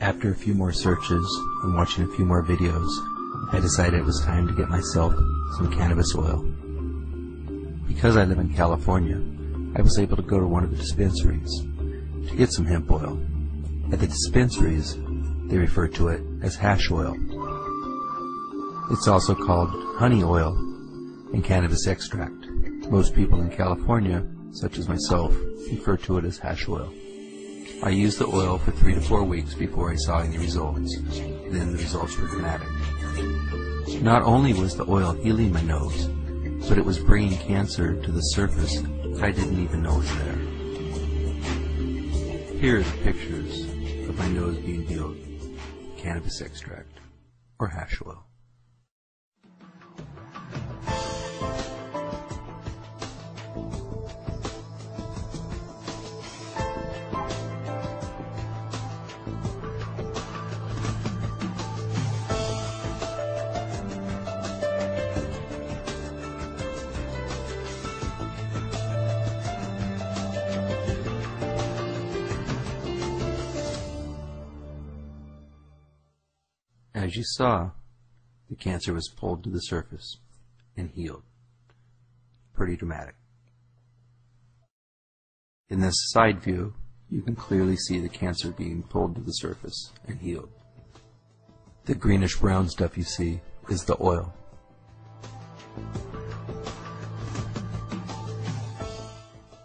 After a few more searches and watching a few more videos, I decided it was time to get myself some cannabis oil. Because I live in California, I was able to go to one of the dispensaries to get some hemp oil. At the dispensaries, they refer to it as hash oil. It's also called honey oil and cannabis extract. Most people in California, such as myself, refer to it as hash oil. I used the oil for 3 to 4 weeks before I saw any results. Then the results were dramatic. Not only was the oil healing my nose, but it was bringing cancer to the surface that I didn't even know was there. Here are the pictures of my nose being healed. Cannabis extract, or hash oil. As you saw, the cancer was pulled to the surface and healed. Pretty dramatic. In this side view, you can clearly see the cancer being pulled to the surface and healed. The greenish brown stuff you see is the oil.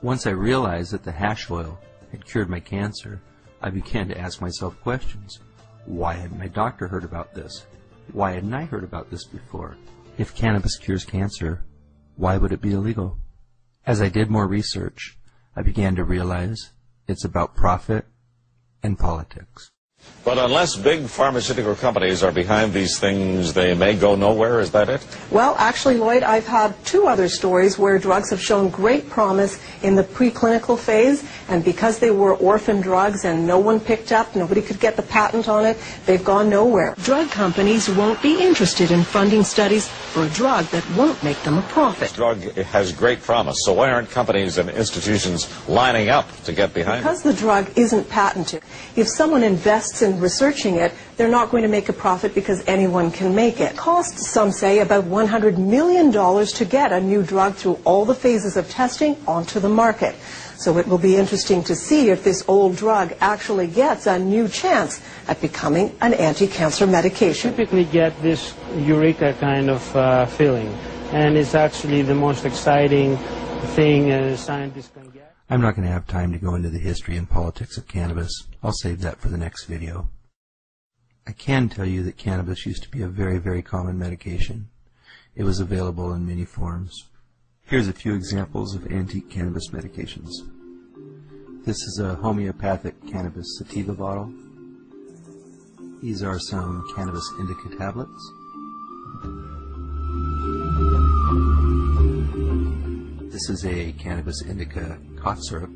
Once I realized that the hash oil had cured my cancer, I began to ask myself questions. Why hadn't my doctor heard about this? Why hadn't I heard about this before? If cannabis cures cancer, why would it be illegal? As I did more research, I began to realize it's about profit and politics. But unless big pharmaceutical companies are behind these things, they may go nowhere. Is that it? Well, actually, Lloyd, I've had 2 other stories where drugs have shown great promise in the preclinical phase, and because they were orphan drugs and no one picked up, nobody could get the patent on it, they've gone nowhere. Drug companies won't be interested in funding studies for a drug that won't make them a profit. This drug has great promise, so why aren't companies and institutions lining up to get behind it? Because the drug isn't patented, if someone invests in researching it, they're not going to make a profit because anyone can make it. It costs, some say, about $100 million to get a new drug through all the phases of testing onto the market. So it will be interesting to see if this old drug actually gets a new chance at becoming an anti-cancer medication. Typically get this eureka kind of feeling, and it's actually the most exciting thing scientists can get. I'm not going to have time to go into the history and politics of cannabis. I'll save that for the next video. I can tell you that cannabis used to be a very, very common medication. It was available in many forms. Here's a few examples of antique cannabis medications. This is a homeopathic cannabis sativa bottle. These are some cannabis indica tablets. This is a cannabis indica cough syrup.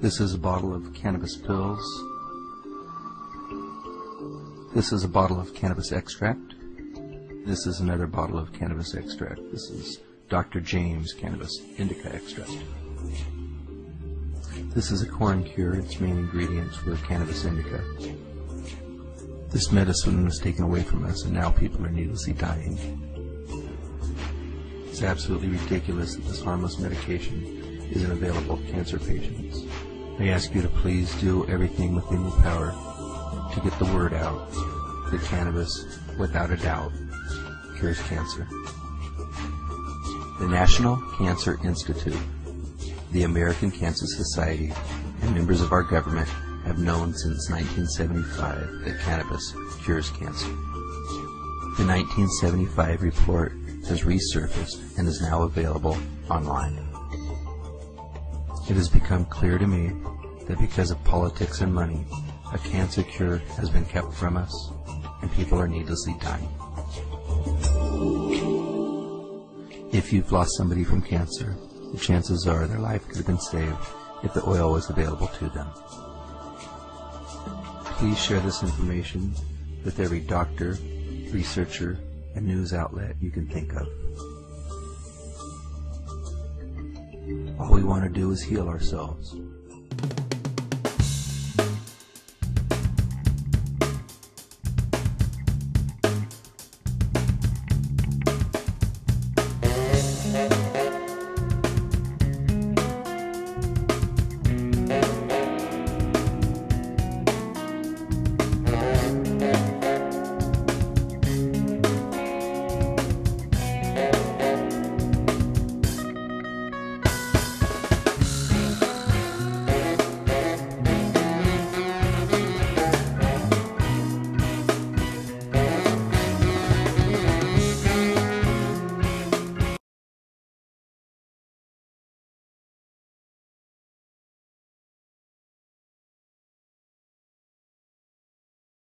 This is a bottle of cannabis pills. This is a bottle of cannabis extract. This is another bottle of cannabis extract. This is Dr. James cannabis indica extract. This is a corn cure. Its main ingredients were cannabis indica. This medicine was taken away from us, and now people are needlessly dying. It's absolutely ridiculous that this harmless medication isn't available to cancer patients. I ask you to please do everything within your power to get the word out that cannabis, without a doubt, cures cancer. The National Cancer Institute, the American Cancer Society, and members of our government have known since 1975 that cannabis cures cancer. The 1975 report has resurfaced and is now available online. It has become clear to me that because of politics and money, a cancer cure has been kept from us, and people are needlessly dying. If you've lost somebody from cancer, the chances are their life could have been saved if the oil was available to them. Please share this information with every doctor, researcher, and news outlet you can think of. All we want to do is heal ourselves.